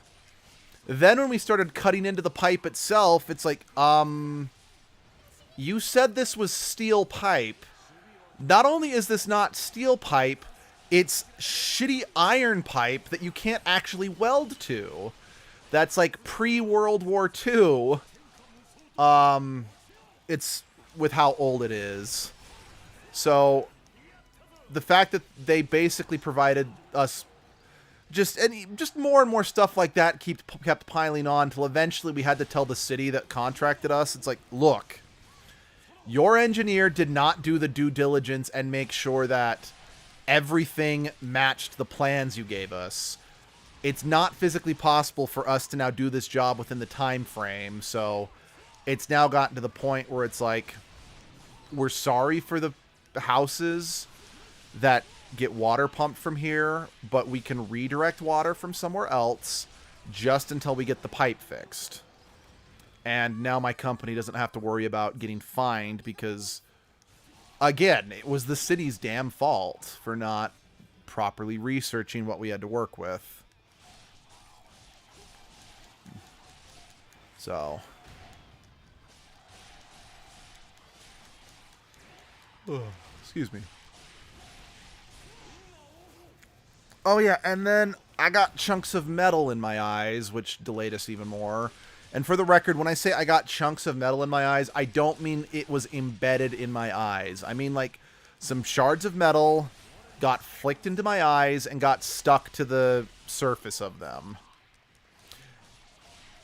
A: Then when we started cutting into the pipe itself, it's like, you said this was steel pipe. Not only is this not steel pipe, it's shitty iron pipe that you can't actually weld to. That's like pre-World War II. It's with how old it is. So the fact that they basically provided us just more and more stuff like that kept piling on till eventually we had to tell the city that contracted us. It's like, look, your engineer did not do the due diligence and make sure that everything matched the plans you gave us. It's not physically possible for us to now do this job within the time frame. So it's now gotten to the point where it's like, we're sorry for the houses that get water pumped from here, but we can redirect water from somewhere else just until we get the pipe fixed. And now my company doesn't have to worry about getting fined because, again, it was the city's damn fault for not properly researching what we had to work with. So... excuse me. Oh yeah, and then I got chunks of metal in my eyes, which delayed us even more. And for the record, when I say I got chunks of metal in my eyes, I don't mean it was embedded in my eyes. I mean like some shards of metal got flicked into my eyes and got stuck to the surface of them.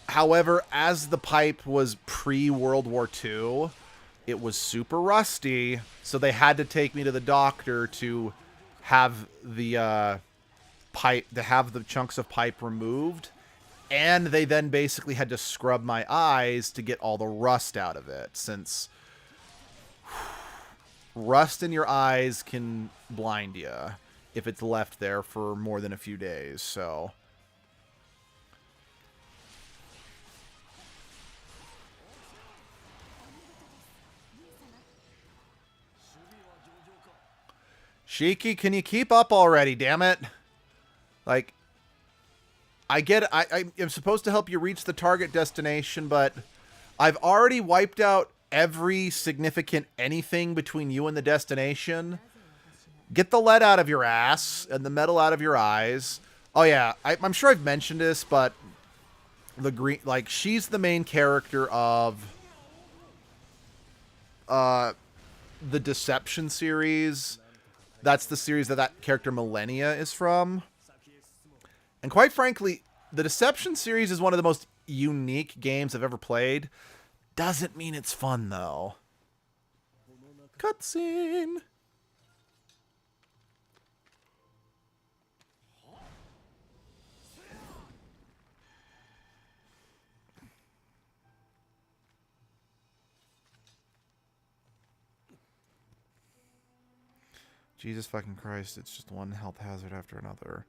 A: However, as the pipe was pre-World War II, it was super rusty, so they had to take me to the doctor to have the pipe, to have the chunks of pipe removed, and they then basically had to scrub my eyes to get all the rust out of it, since rust in your eyes can blind you if it's left there for more than a few days, so... Shiki, can you keep up already, damn it? Like, I get it. I am supposed to help you reach the target destination, but I've already wiped out every significant anything between you and the destination. Get the lead out of your ass and the metal out of your eyes. Oh yeah, I'm sure I've mentioned this, but the green, like, she's the main character of the Deception series. That's the series that character Millennia is from. And quite frankly, The Deception series is one of the most unique games I've ever played. Doesn't mean it's fun, though. Cutscene. Jesus fucking Christ, it's just one health hazard after another.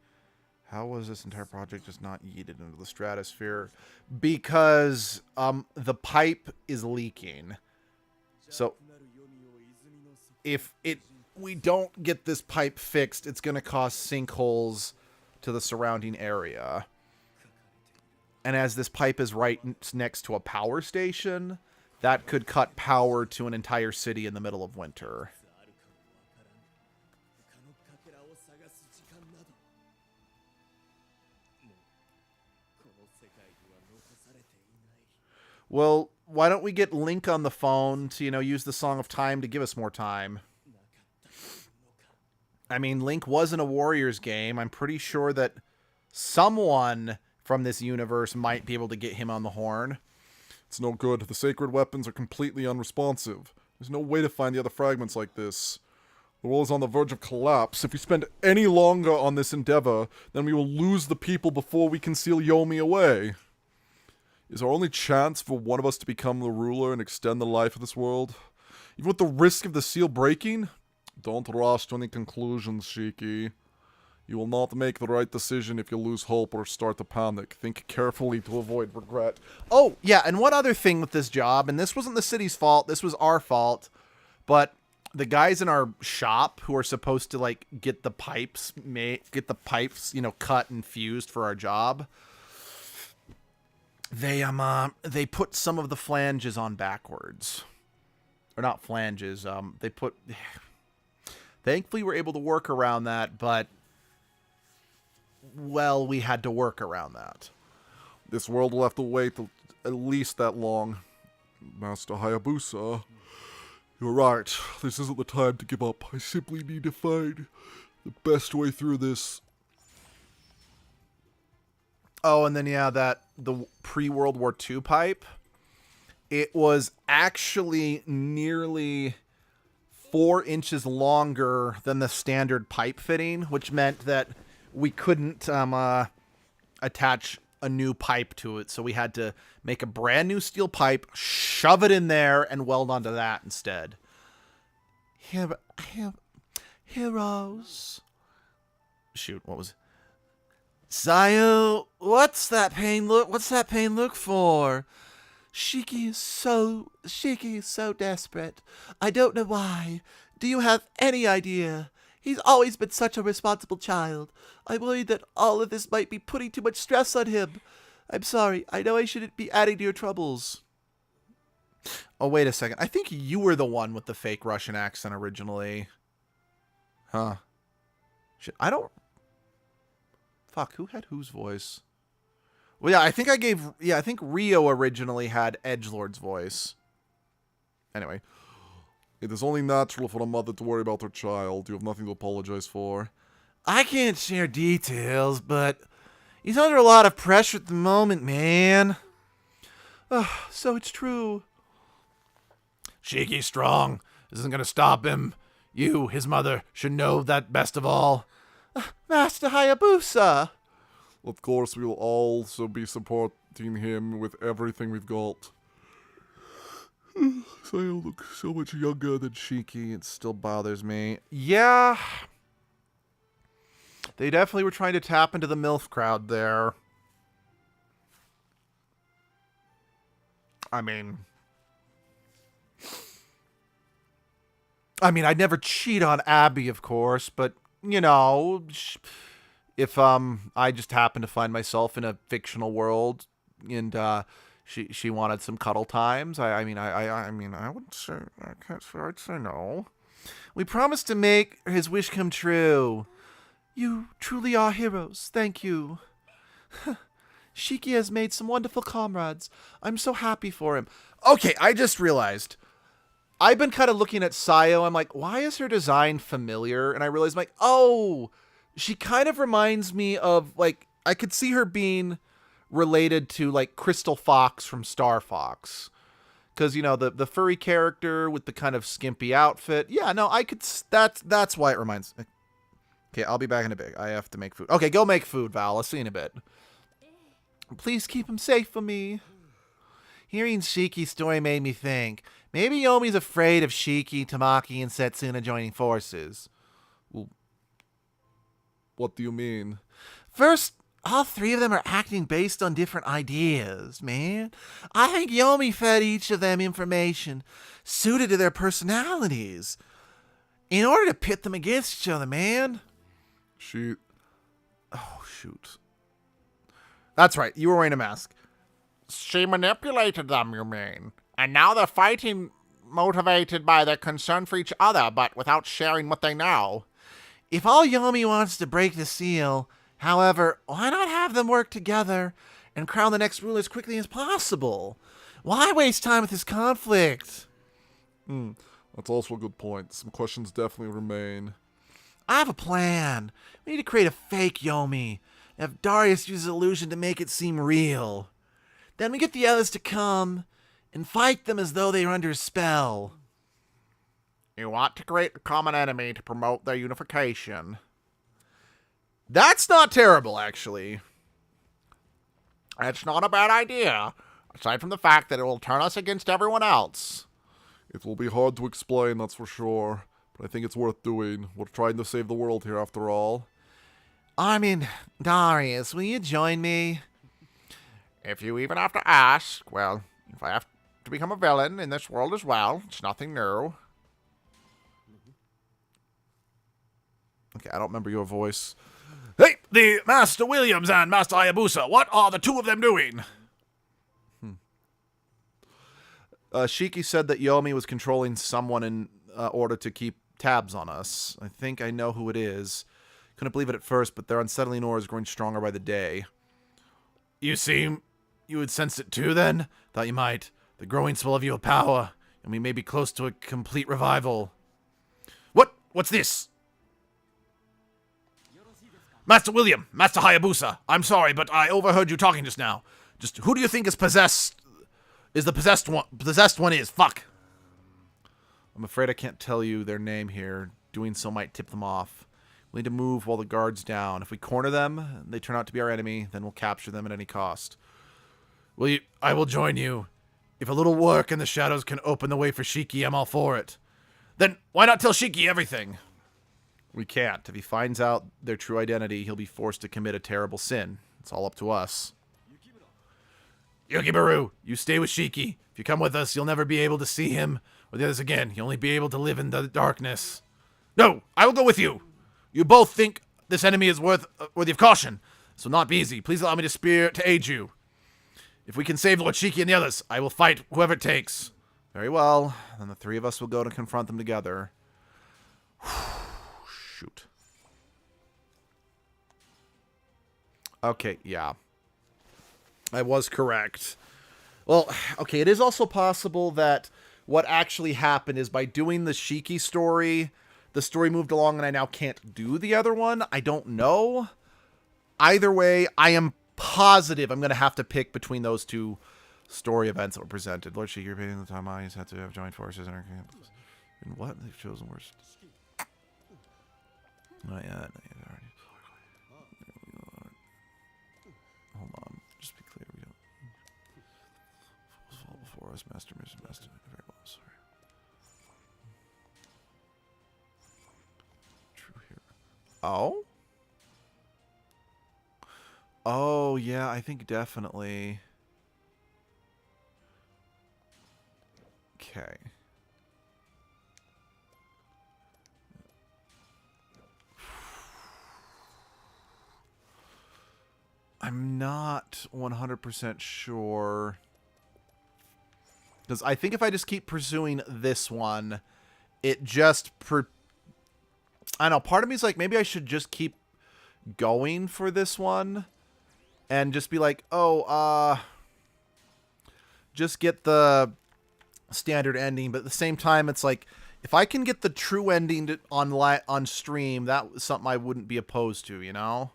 A: How was this entire project just not yeeted into the stratosphere? Because the pipe is leaking. So if we don't get this pipe fixed, it's going to cause sinkholes to the surrounding area. And as this pipe is right next to a power station, that could cut power to an entire city in the middle of winter. Well, why don't we get Link on the phone to, use the Song of Time to give us more time? I mean, Link wasn't a Warriors game. I'm pretty sure that someone from this universe might be able to get him on the horn.
B: It's no good. The sacred weapons are completely unresponsive. There's no way to find the other fragments like this. The world is on the verge of collapse. If we spend any longer on this endeavor, then we will lose the people before we can seal Yomi away. Is our only chance for one of us to become the ruler and extend the life of this world? Even with the risk of the seal breaking? Don't rush to any conclusions, Shiki. You will not make the right decision if you lose hope or start to panic. Think carefully to avoid regret.
A: Oh, yeah, and one other thing with this job, and this wasn't the city's fault, this was our fault, but the guys in our shop who are supposed to, get the pipes, cut and fused for our job, they put some of the flanges on backwards. Or not flanges, thankfully we're able to work around that, but well, we had to work around that.
B: This world will have to wait at least that long. Master Hayabusa, you're right. This isn't the time to give up. I simply need to find the best way through this.
A: Oh, and then, the pre-World War II pipe, it was actually nearly 4 inches longer than the standard pipe fitting, which meant that we couldn't attach a new pipe to it. So we had to make a brand new steel pipe, shove it in there, and weld onto that instead. Heroes. Shoot, what was it? Sayo, what's that pain look for? Shiki is so desperate. I don't know why. Do you have any idea? He's always been such a responsible child. I'm worried that all of this might be putting too much stress on him. I'm sorry. I know I shouldn't be adding to your troubles. Oh, wait a second. I think you were the one with the fake Russian accent originally. Huh. Shit, I don't... Fuck, who had whose voice? Well, yeah, I think Rio originally had Edgelord's voice. Anyway.
B: It is only natural for a mother to worry about her child. You have nothing to apologize for.
A: I can't share details, but he's under a lot of pressure at the moment, man. So it's true. Shiki's strong. This isn't going to stop him. You, his mother, should know that best of all. Master Hayabusa!
B: Of course, we will also be supporting him with everything we've got. Sayo looks so much younger than Shiki.
A: It still bothers me. Yeah. They definitely were trying to tap into the MILF crowd there. I mean, I'd never cheat on Abby, of course, but, if I just happen to find myself in a fictional world and she wanted some cuddle times, I wouldn't say, I can't say, I'd say no. We promised to make his wish come true. You truly are heroes. Thank you. Shiki has made some wonderful comrades. I'm so happy for him. Okay, I just realized. I've been kind of looking at Sayo. I'm like, why is her design familiar? And I realized, oh, she kind of reminds me of, I could see her being related to like Crystal Fox from Star Fox. Because, you know, the furry character with the kind of skimpy outfit. Yeah, no, I could... That's why it reminds... Okay, I'll be back in a bit. I have to make food. Okay, go make food, Val. I'll see you in a bit. Please keep him safe for me. Hearing Shiki's story made me think. Maybe Yomi's afraid of Shiki, Tamaki, and Setsuna joining forces.
B: Well, what do you mean?
A: First, all three of them are acting based on different ideas, man. I think Yomi fed each of them information suited to their personalities in order to pit them against each other, man.
B: Oh, shoot.
A: That's right. You were wearing a mask.
C: She manipulated them, you mean? And now they're fighting motivated by their concern for each other, but without sharing what they know.
A: If all Yomi wants to break the seal... However, why not have them work together and crown the next ruler as quickly as possible? Why waste time with this conflict?
B: That's also a good point. Some questions definitely remain.
A: I have a plan. We need to create a fake Yomi. Have Darius use his illusion to make it seem real. Then we get the others to come and fight them as though they are under a spell.
C: You want to create a common enemy to promote their unification.
A: That's not terrible, actually.
C: It's not a bad idea, aside from the fact that it will turn us against everyone else.
B: It will be hard to explain, that's for sure. But I think it's worth doing. We're trying to save the world here, after all.
A: I mean, Darius, will you join me?
C: If you even have to ask, well, if I have to become a villain in this world as well, it's nothing new.
A: Okay, I don't remember your voice.
D: Hey, the Master Williams and Master Hayabusa, what are the two of them doing?
A: Shiki said that Yomi was controlling someone in order to keep tabs on us. I think I know who it is. Couldn't believe it at first, but their unsettling aura is growing stronger by the day.
D: You had sensed it too then? Thought you might. The growing swell of your power, and we may be close to a complete revival. What's this? Master William, Master Hayabusa, I'm sorry, but I overheard you talking just now. Just who do you think is the possessed one is? Fuck.
A: I'm afraid I can't tell you their name here. Doing so might tip them off. We need to move while the guard's down. If we corner them, and they turn out to be our enemy, then we'll capture them at any cost.
D: I will join you. If a little work in the shadows can open the way for Shiki, I'm all for it. Then why not tell Shiki everything?
A: We can't. If he finds out their true identity, he'll be forced to commit a terrible sin. It's all up to us.
D: Yukimaru, you stay with Shiki. If you come with us, you'll never be able to see him or the others again. You'll only be able to live in the darkness. No, I will go with you. You both think this enemy is worthy of caution. This will not be easy. Please allow me to aid you. If we can save Lord Shiki and the others, I will fight whoever it takes.
A: Very well. Then the three of us will go to confront them together. Shoot. Okay, yeah. I was correct. Well, okay, it is also possible that what actually happened is by doing the Shiki story, the story moved along and I now can't do the other one. I don't know. Either way, I am positive I'm going to have to pick between those two story events that were presented. Lord Shiki, repeating the time I had to have joined forces in our camp. And what? They've chosen worse. Not yet. Hold on. Just be clear. We don't. Fools fall before us. Master. Very well. Sorry. True here. Oh? Oh, yeah. I think definitely. Okay. I'm not 100% sure. Because I think if I just keep pursuing this one, it just... I don't know, part of me is like, maybe I should just keep going for this one. And just be like, just get the standard ending. But at the same time, it's like, if I can get the true ending on stream, that was something I wouldn't be opposed to, you know?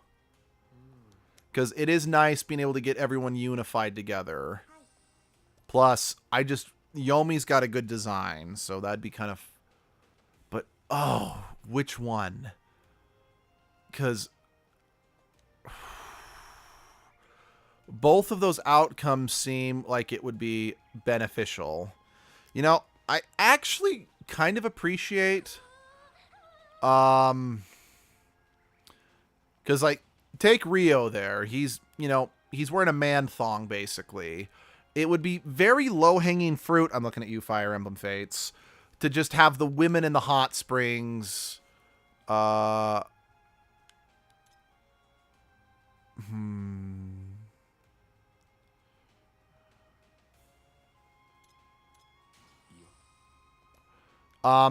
A: Because it is nice being able to get everyone unified together. Plus, Yomi's got a good design, so that'd be kind of... But, oh, which one? Because both of those outcomes seem like it would be beneficial. You know, I actually kind of appreciate... Because, like, take Rio there. He's wearing a man thong, basically. It would be very low-hanging fruit, I'm looking at you, Fire Emblem Fates, to just have the women in the hot springs,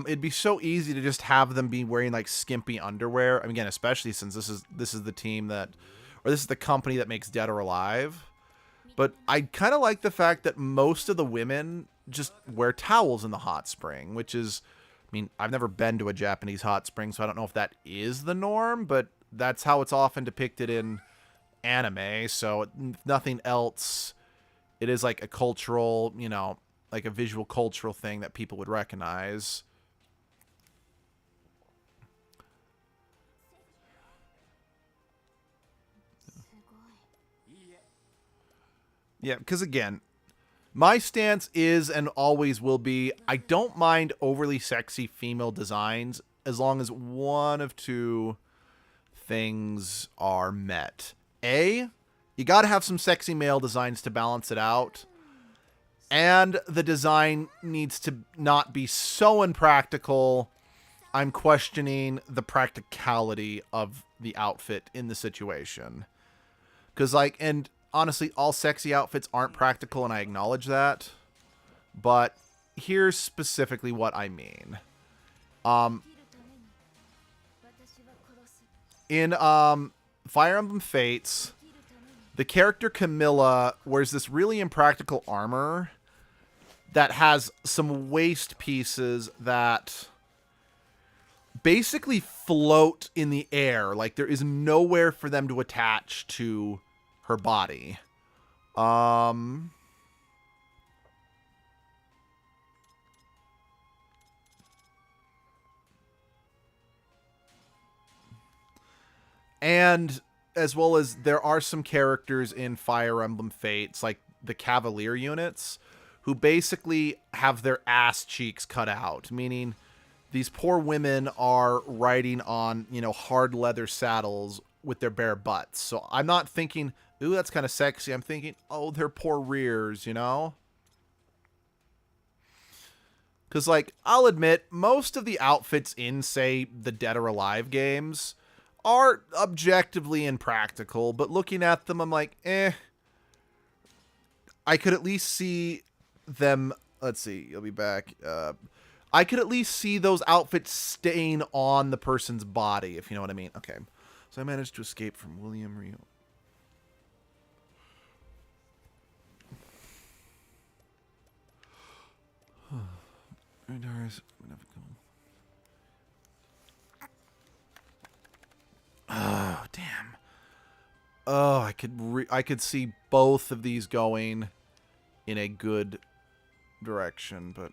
A: it'd be so easy to just have them be wearing like skimpy underwear. I mean, again, especially since this is the team that, or this is the company that makes Dead or Alive. But I kind of like the fact that most of the women just wear towels in the hot spring, which is, I mean, I've never been to a Japanese hot spring, so I don't know if that is the norm, but that's how it's often depicted in anime. So if nothing else, it is like a cultural, like a visual cultural thing that people would recognize. Yeah, because again, my stance is and always will be, I don't mind overly sexy female designs as long as one of two things are met. A, you got to have some sexy male designs to balance it out. And the design needs to not be so impractical, I'm questioning the practicality of the outfit in the situation. Because, like, and honestly, all sexy outfits aren't practical, and I acknowledge that. But here's specifically what I mean. In Fire Emblem Fates, the character Camilla wears this really impractical armor that has some waist pieces that basically float in the air. Like, there is nowhere for them to attach to her body. And as well as there are some characters in Fire Emblem Fates, like the Cavalier units, who basically have their ass cheeks cut out, meaning these poor women are riding on, hard leather saddles with their bare butts. So I'm not thinking, ooh, that's kind of sexy. I'm thinking, oh, their poor rears, Because, like, I'll admit, most of the outfits in, say, the Dead or Alive games are objectively impractical, but looking at them, I'm like, I could at least see them. Let's see, you'll be back. I could at least see those outfits staying on the person's body, if you know what I mean. Okay, so I managed to escape from William Rio. Oh, damn. Oh, I could see both of these going in a good direction, but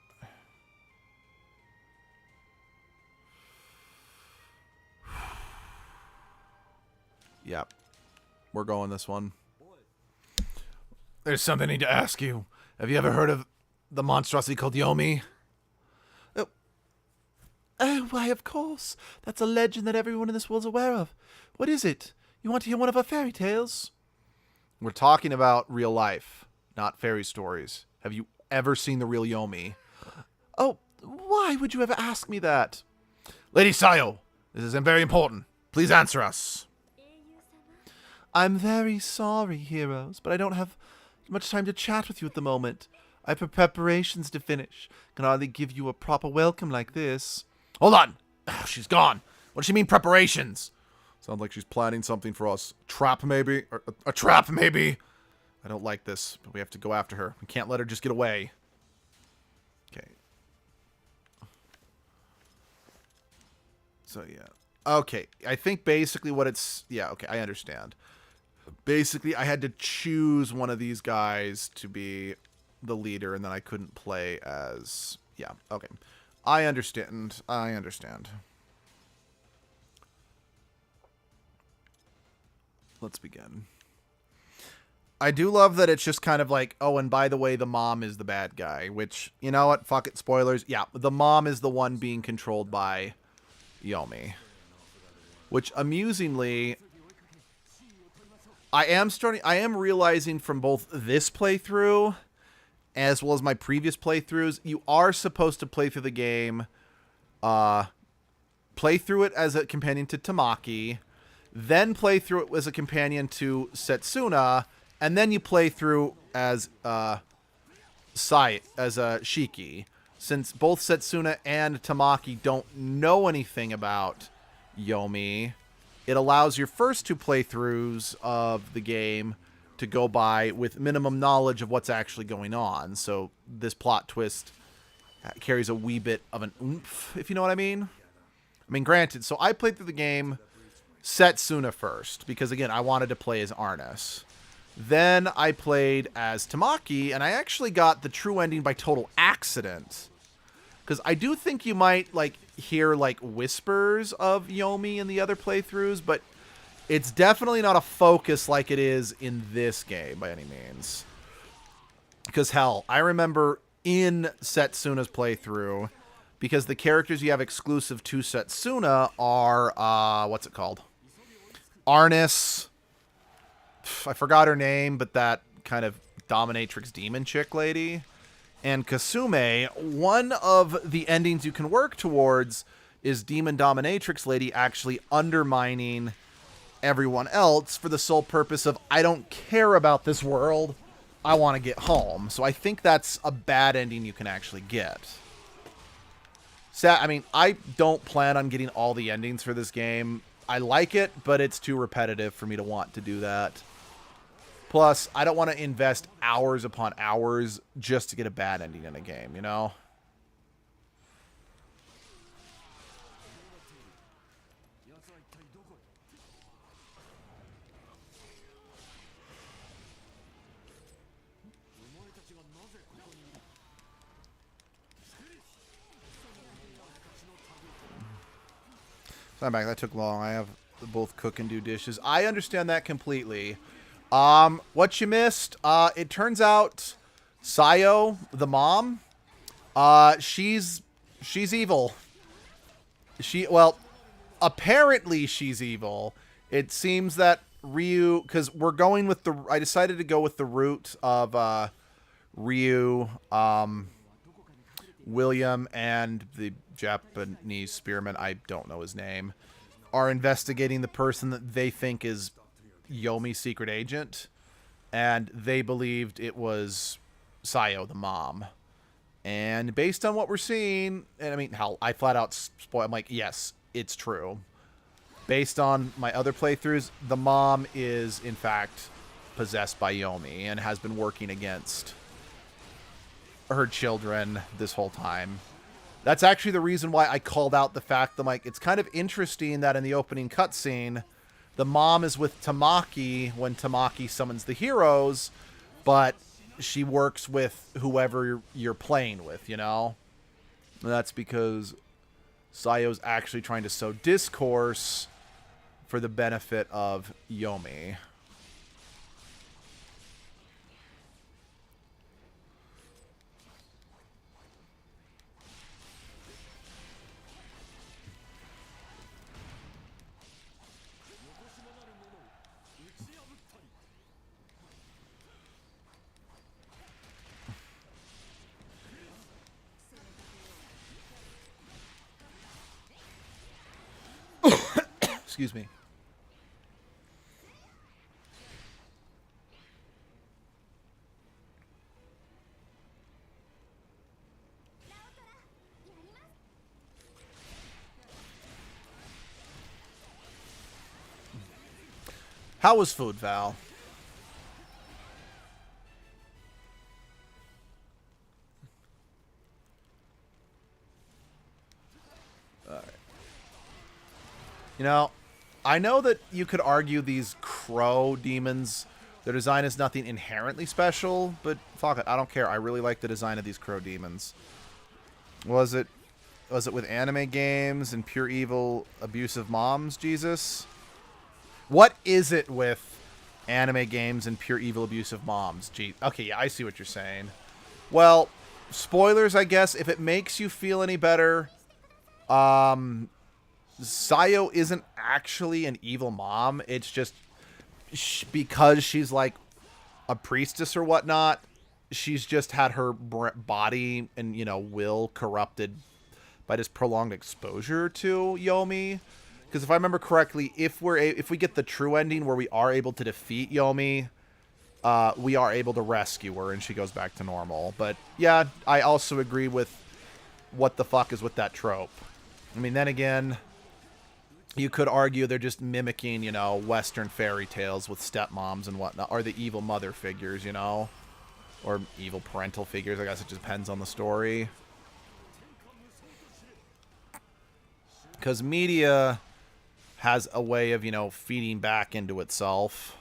A: yeah, we're going this one.
D: There's something I need to ask you. Have you ever heard of the monstrosity called Yomi?
A: Oh, why, of course. That's a legend that everyone in this world's aware of. What is it? You want to hear one of our fairy tales? We're talking about real life, not fairy stories. Have you ever seen the real Yomi? Oh, why would you ever ask me that?
D: Lady Sayo, this is very important. Please answer us.
A: I'm very sorry, heroes, but I don't have much time to chat with you at the moment. I have preparations to finish. Can hardly give you a proper welcome like this.
D: Hold on. Oh, she's gone. What does she mean, preparations?
B: Sounds like she's planning something for us. Trap, maybe? Or
D: A trap, maybe?
A: I don't like this, but we have to go after her. We can't let her just get away. Okay. So, yeah. Okay, I think basically what it's... Yeah, okay, I understand. basically I had to choose one of these guys to be the leader, and then I couldn't play as... Yeah, okay. I understand. I understand. Let's begin. I do love that it's just kind of like, oh, and by the way, the mom is the bad guy, which, you know what? Fuck it, spoilers. Yeah, the mom is the one being controlled by Yomi. Which, amusingly, I am realizing from both this playthrough as well as my previous playthroughs, you are supposed to play through the game, play through it as a companion to Tamaki, then play through it as a companion to Setsuna, and then you play through as Shiki. Since both Setsuna and Tamaki don't know anything about Yomi, it allows your first two playthroughs of the game to go by with minimum knowledge of what's actually going on. So this plot twist carries a wee bit of an oomph, if you know what I mean. I mean, granted, so I played through the game Setsuna first, because again, I wanted to play as Arnis. Then I played as Tamaki, and I actually got the true ending by total accident. Because I do think you might, like, hear, like, whispers of Yomi in the other playthroughs, but it's definitely not a focus like it is in this game, by any means. Because, hell, I remember in Setsuna's playthrough, because the characters you have exclusive to Setsuna are, what's it called? Arnis. I forgot her name, but that kind of dominatrix demon chick lady. And Kasume, one of the endings you can work towards is demon dominatrix lady actually undermining everyone else for the sole purpose of, I don't care about this world, I want to get home. So I think that's a bad ending you can actually get. I mean, I don't plan on getting all the endings for this game. I like it, but it's too repetitive for me to want to do that. Plus, I don't want to invest hours upon hours just to get a bad ending in a game, you know? Sorry, back. That took long. I have to both cook and do dishes. I understand that completely. What you missed, it turns out Sayo, the mom, she's evil. Well, apparently she's evil. It seems that Ryu, because I decided to go with the route of, Ryu, William, and the Japanese spearman, I don't know his name, are investigating the person that they think is Yomi's secret agent, and they believed it was Sayo, the mom. And based on what we're seeing, and I mean, hell, I flat out I'm like, yes, it's true. Based on my other playthroughs, the mom is, in fact, possessed by Yomi and has been working against her children this whole time. That's actually the reason why I called out the fact that, like, it's kind of interesting that in the opening cutscene, the mom is with Tamaki when Tamaki summons the heroes, but she works with whoever you're playing with, you know? And that's because Sayo's actually trying to sow discourse for the benefit of Yomi. Excuse me. How was food, Val? All right. You know, I know that you could argue these crow demons, their design is nothing inherently special, but fuck it, I don't care. I really like the design of these crow demons. Was it with anime games and pure evil abusive moms, Jesus? What is it with anime games and pure evil abusive moms? Gee, okay, yeah, I see what you're saying. Well, spoilers, I guess. If it makes you feel any better, Sayo isn't actually an evil mom. It's just because she's like a priestess or whatnot, she's just had her body and, you know, will corrupted by this prolonged exposure to Yomi. Because if I remember correctly, if we get the true ending where we are able to defeat Yomi, we are able to rescue her and she goes back to normal. But yeah, I also agree with what the fuck is with that trope. I mean, then again, you could argue they're just mimicking, you know, Western fairy tales with stepmoms and whatnot, or the evil mother figures, you know, or evil parental figures. I guess it just depends on the story. Because media has a way of, you know, feeding back into itself.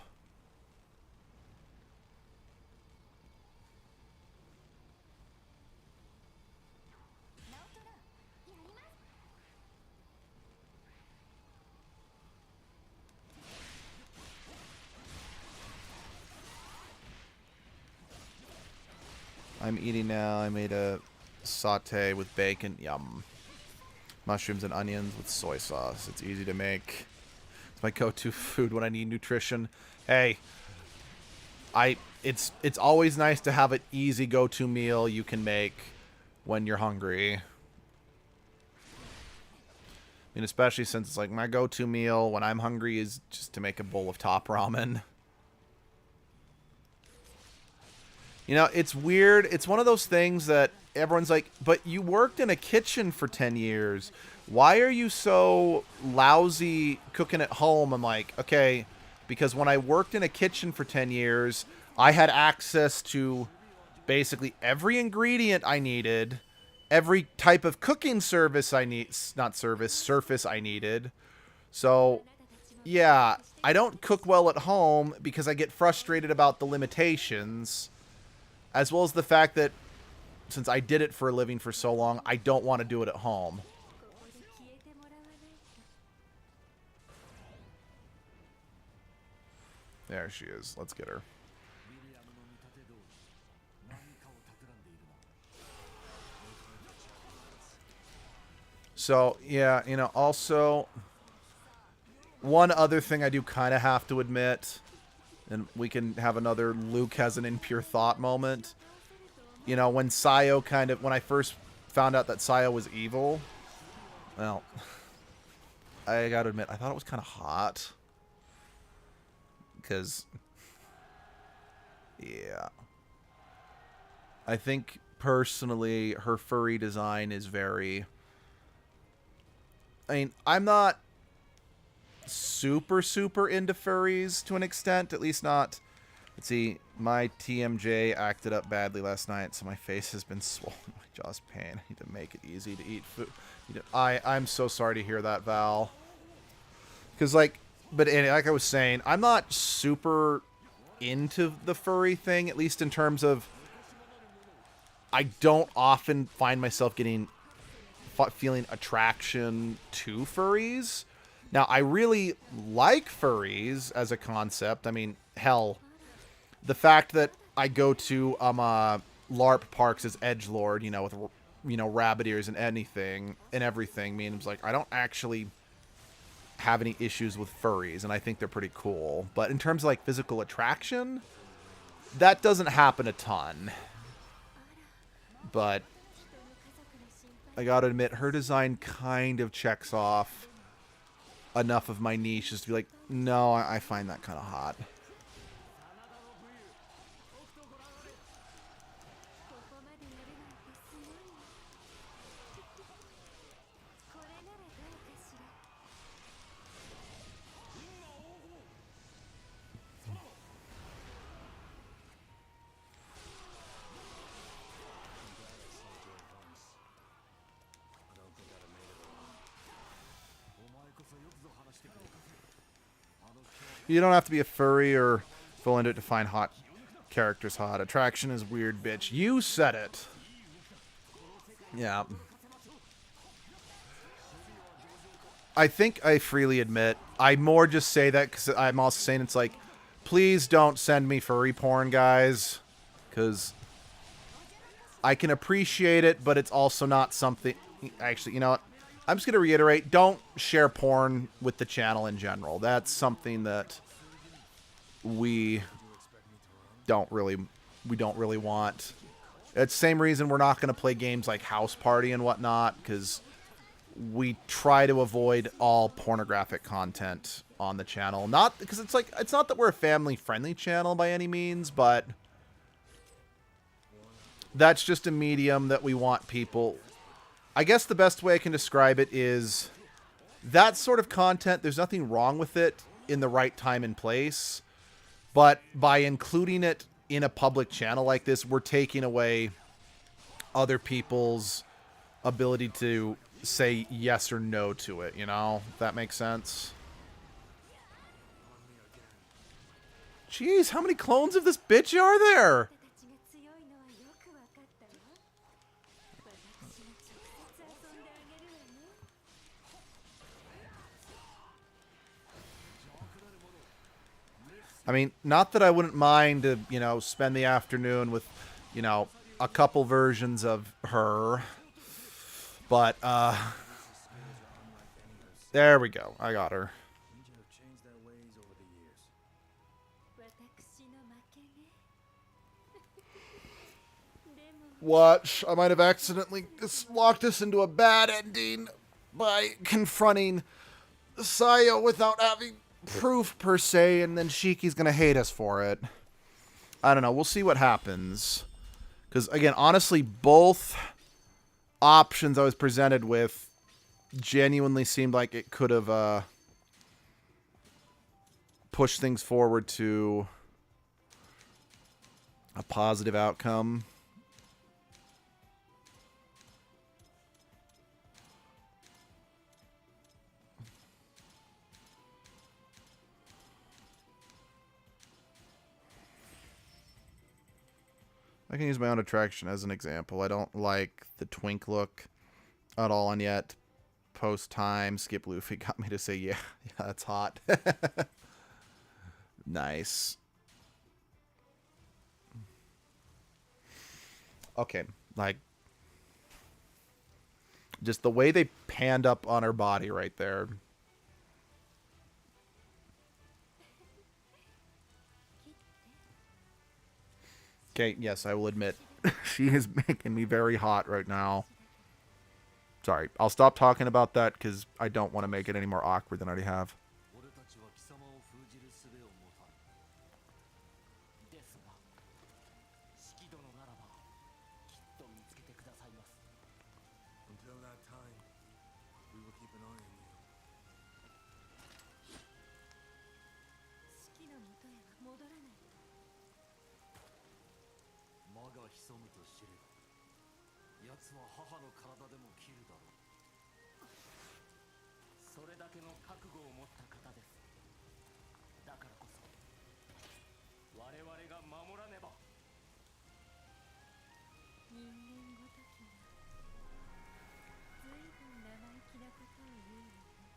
A: I'm eating now. I made a saute with bacon. Yum. Mushrooms and onions with soy sauce. It's easy to make. It's my go-to food when I need nutrition. Hey, it's always nice to have an easy go-to meal you can make when you're hungry. I mean, especially since it's like my go-to meal when I'm hungry is just to make a bowl of top ramen. You know, it's weird. It's one of those things that everyone's like, but you worked in a kitchen for 10 years. Why are you so lousy cooking at home? I'm like, okay, because when I worked in a kitchen for 10 years, I had access to basically every ingredient I needed, every type of cooking service I need, not service, surface I needed. So, yeah, I don't cook well at home because I get frustrated about the limitations, as well as the fact that since I did it for a living for so long, I don't want to do it at home. There she is. Let's get her. So, yeah, you know, also, one other thing I do kind of have to admit, and we can have another Luke has an impure thought moment. You know, when Sayo when I first found out that Sayo was evil, well, I gotta admit, I thought it was kind of hot. Because, yeah. I think, personally, her furry design is very... I mean, I'm not super into furries to an extent, at least not... Let's see, my TMJ acted up badly last night, so my face has been swollen. My jaw's pain. I need to make it easy to eat food. I'm so sorry to hear that, Val. Because, like, but like I was saying, I'm not super into the furry thing, at least in terms of I don't often find myself feeling attraction to furries. Now, I really like furries as a concept. I mean, hell, the fact that I go to LARP parks as edgelord, you know, with, you know, rabbit ears and everything means like I don't actually have any issues with furries, and I think they're pretty cool. But in terms of like physical attraction, that doesn't happen a ton. But I gotta admit, her design kind of checks off enough of my niches to be like, no, I find that kind of hot. You don't have to be a furry or fall into it to find hot characters hot. Attraction is weird, bitch. You said it. Yeah. I think I freely admit, I more just say that because I'm also saying it's like, please don't send me furry porn, guys. Because I can appreciate it, but it's also not something... Actually, you know what? I'm just going to reiterate, don't share porn with the channel in general. That's something that we don't really want. It's the same reason we're not going to play games like House Party and whatnot, because we try to avoid all pornographic content on the channel. Not because it's like, it's not that we're a family-friendly channel by any means, but that's just a medium that we want people... I guess the best way I can describe it is that sort of content, there's nothing wrong with it in the right time and place, but by including it in a public channel like this, we're taking away other people's ability to say yes or no to it, you know? If that makes sense. Jeez, how many clones of this bitch are there? I mean, not that I wouldn't mind to, you know, spend the afternoon with, you know, a couple versions of her. But, there we go. I got her. Watch. I might have accidentally locked us into a bad ending by confronting Sayo without having proof per se, and then Shiki's gonna hate us for it. I don't know. We'll see what happens. Because, again, honestly, both options I was presented with genuinely seemed like it could have pushed things forward to a positive outcome. I can use my own attraction as an example. I don't like the twink look at all, and yet post time Skip Luffy got me to say yeah, that's hot. Nice. Okay, like just the way they panned up on her body right there. Okay, yes, I will admit, she is making me very hot right now. Sorry, I'll stop talking about that because I don't want to make it any more awkward than I already have.
E: Until that time, we will keep an eye on you. 魔が潜むと知れば、奴は母の体でも切るだろう。それだけの覚悟を持った方です。だからこそ、我々が守らねば。人間ごときが、ずいぶん生意気なことを言うよね。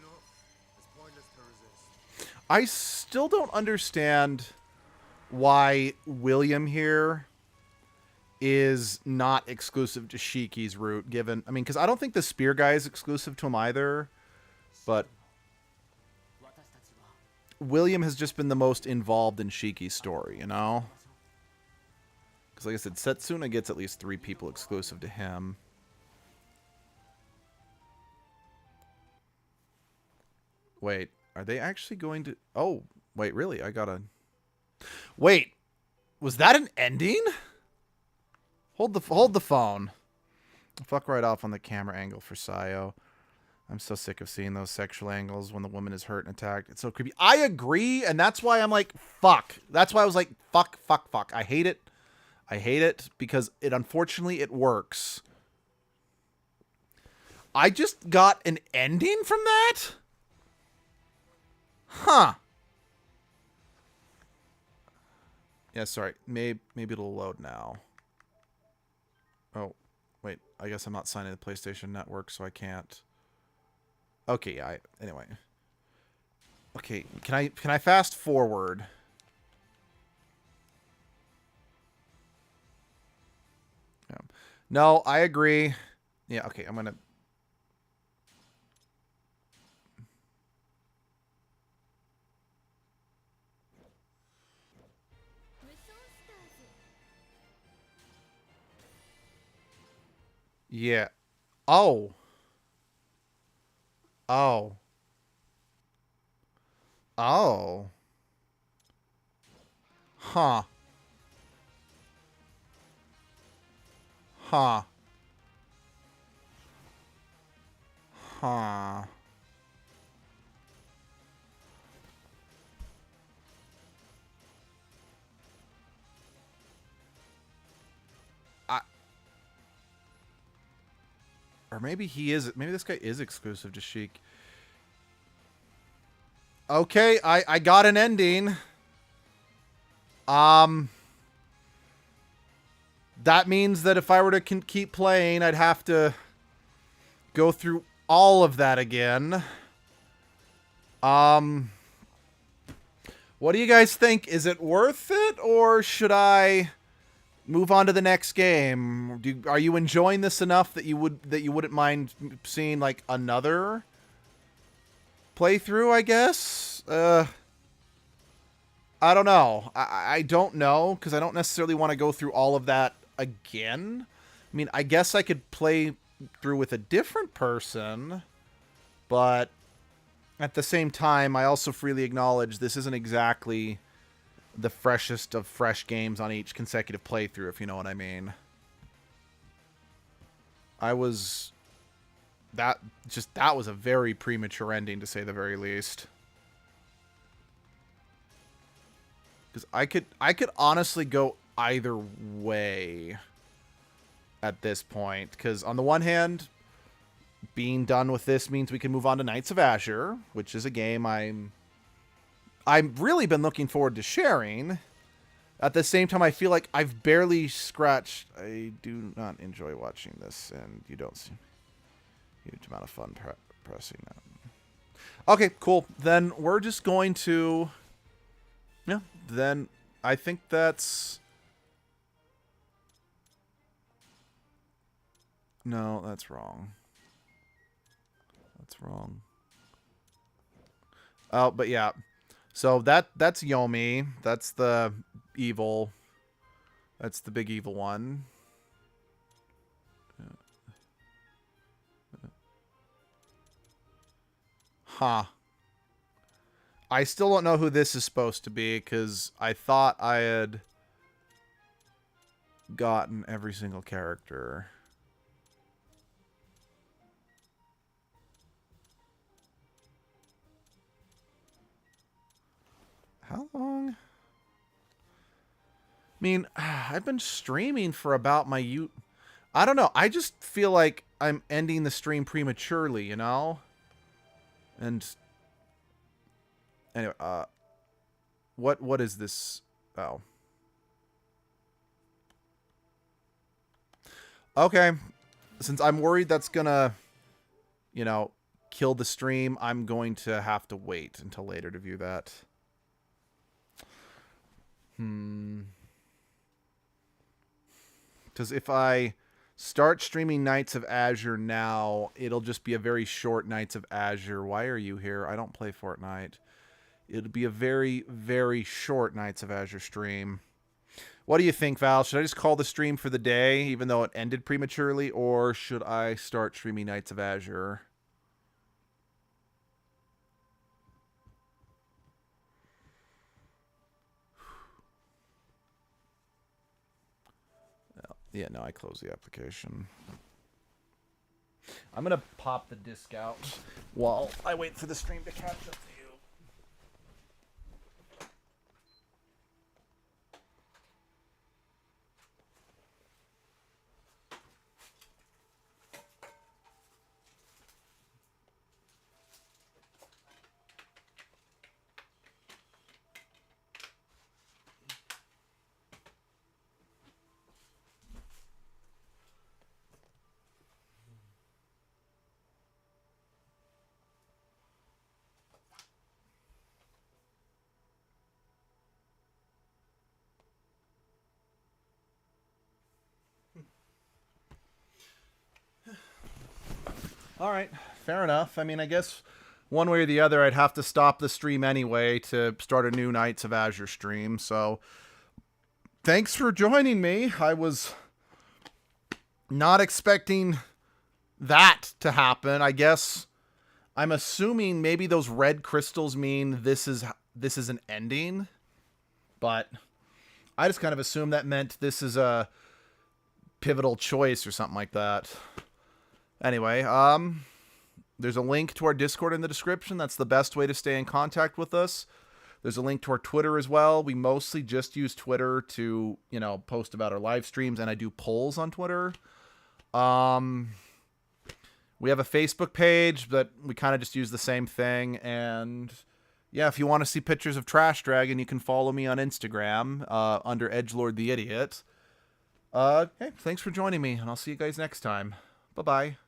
E: Enough. It's pointless to resist.
A: I still don't understand why William here is not exclusive to Shiki's route, given... I mean, because I don't think the spear guy is exclusive to him either, but William has just been the most involved in Shiki's story, you know? Because like I said, Setsuna gets at least 3 people exclusive to him. Wait, are they actually going to... Oh, wait, really? I gotta... Wait, was that an ending? Hold the phone. Fuck right off on the camera angle for Sayo. I'm so sick of seeing those sexual angles when the woman is hurt and attacked. It's so creepy. I agree, and that's why I'm like, fuck. That's why I was like, fuck. I hate it. I hate it because it, unfortunately, it works. I just got an ending from that? Huh. Yeah, sorry. Maybe it'll load now. Oh, wait. I guess I'm not signed into the PlayStation Network, so I can't. Okay, anyway. Okay, can I fast forward? Yeah. No, I agree. Yeah, okay, I'm gonna. Yeah. Oh. Oh. Oh. Huh. Huh. Huh. I, or maybe he is. Maybe this guy is exclusive to Sheik. Okay, I got an ending. That means that if I were to keep playing, I'd have to go through all of that again. What do you guys think? Is it worth it, or should I move on to the next game? Are you enjoying this enough that you wouldn't mind seeing like another playthrough? I guess. I don't know. I don't know because I don't necessarily want to go through all of that again. I mean, I guess I could play through with a different person, but at the same time, I also freely acknowledge this isn't exactly the freshest of fresh games on each consecutive playthrough, if you know what I mean. That was a very premature ending, to say the very least. Because I could honestly go either way at this point. Because on the one hand, being done with this means we can move on to Knights of Azure, which is a game I've really been looking forward to sharing. At the same time, I feel like I've barely scratched. I do not enjoy watching this, and you don't see huge amount of fun pressing that. Okay, cool. Then we're just going to. Yeah. Then I think that's. No, that's wrong. That's wrong. Oh, but yeah. So that's Yomi. That's the evil. That's the big evil one. Huh. I still don't know who this is supposed to be because I thought I had gotten every single character. How long? I mean, I've been streaming for about I don't know. I just feel like I'm ending the stream prematurely, you know? And anyway, what is this? Oh. Okay. Since I'm worried that's gonna, you know, kill the stream, I'm going to have to wait until later to view that. Because if I start streaming Knights of Azure now, it'll just be a very short Knights of Azure. Why are you here? I don't play Fortnite. It'll be a very, very short Knights of Azure stream. What do you think, Val? Should I just call the stream for the day, even though it ended prematurely, or should I start streaming Knights of Azure? Yeah, no, I closed the application. I'm going to pop the disc out while I wait for the stream to catch up to you. All right, fair enough. I mean, I guess one way or the other, I'd have to stop the stream anyway to start a new Knights of Azure stream. So, thanks for joining me. I was not expecting that to happen. I guess I'm assuming maybe those red crystals mean this is an ending, but I just kind of assumed that meant this is a pivotal choice or something like that. Anyway, there's a link to our Discord in the description. That's the best way to stay in contact with us. There's a link to our Twitter as well. We mostly just use Twitter to, post about our live streams, and I do polls on Twitter. We have a Facebook page, but we kind of just use the same thing. And yeah, if you want to see pictures of Trash Dragon, you can follow me on Instagram under Edgelord the Idiot. Hey, thanks for joining me, and I'll see you guys next time. Bye-bye.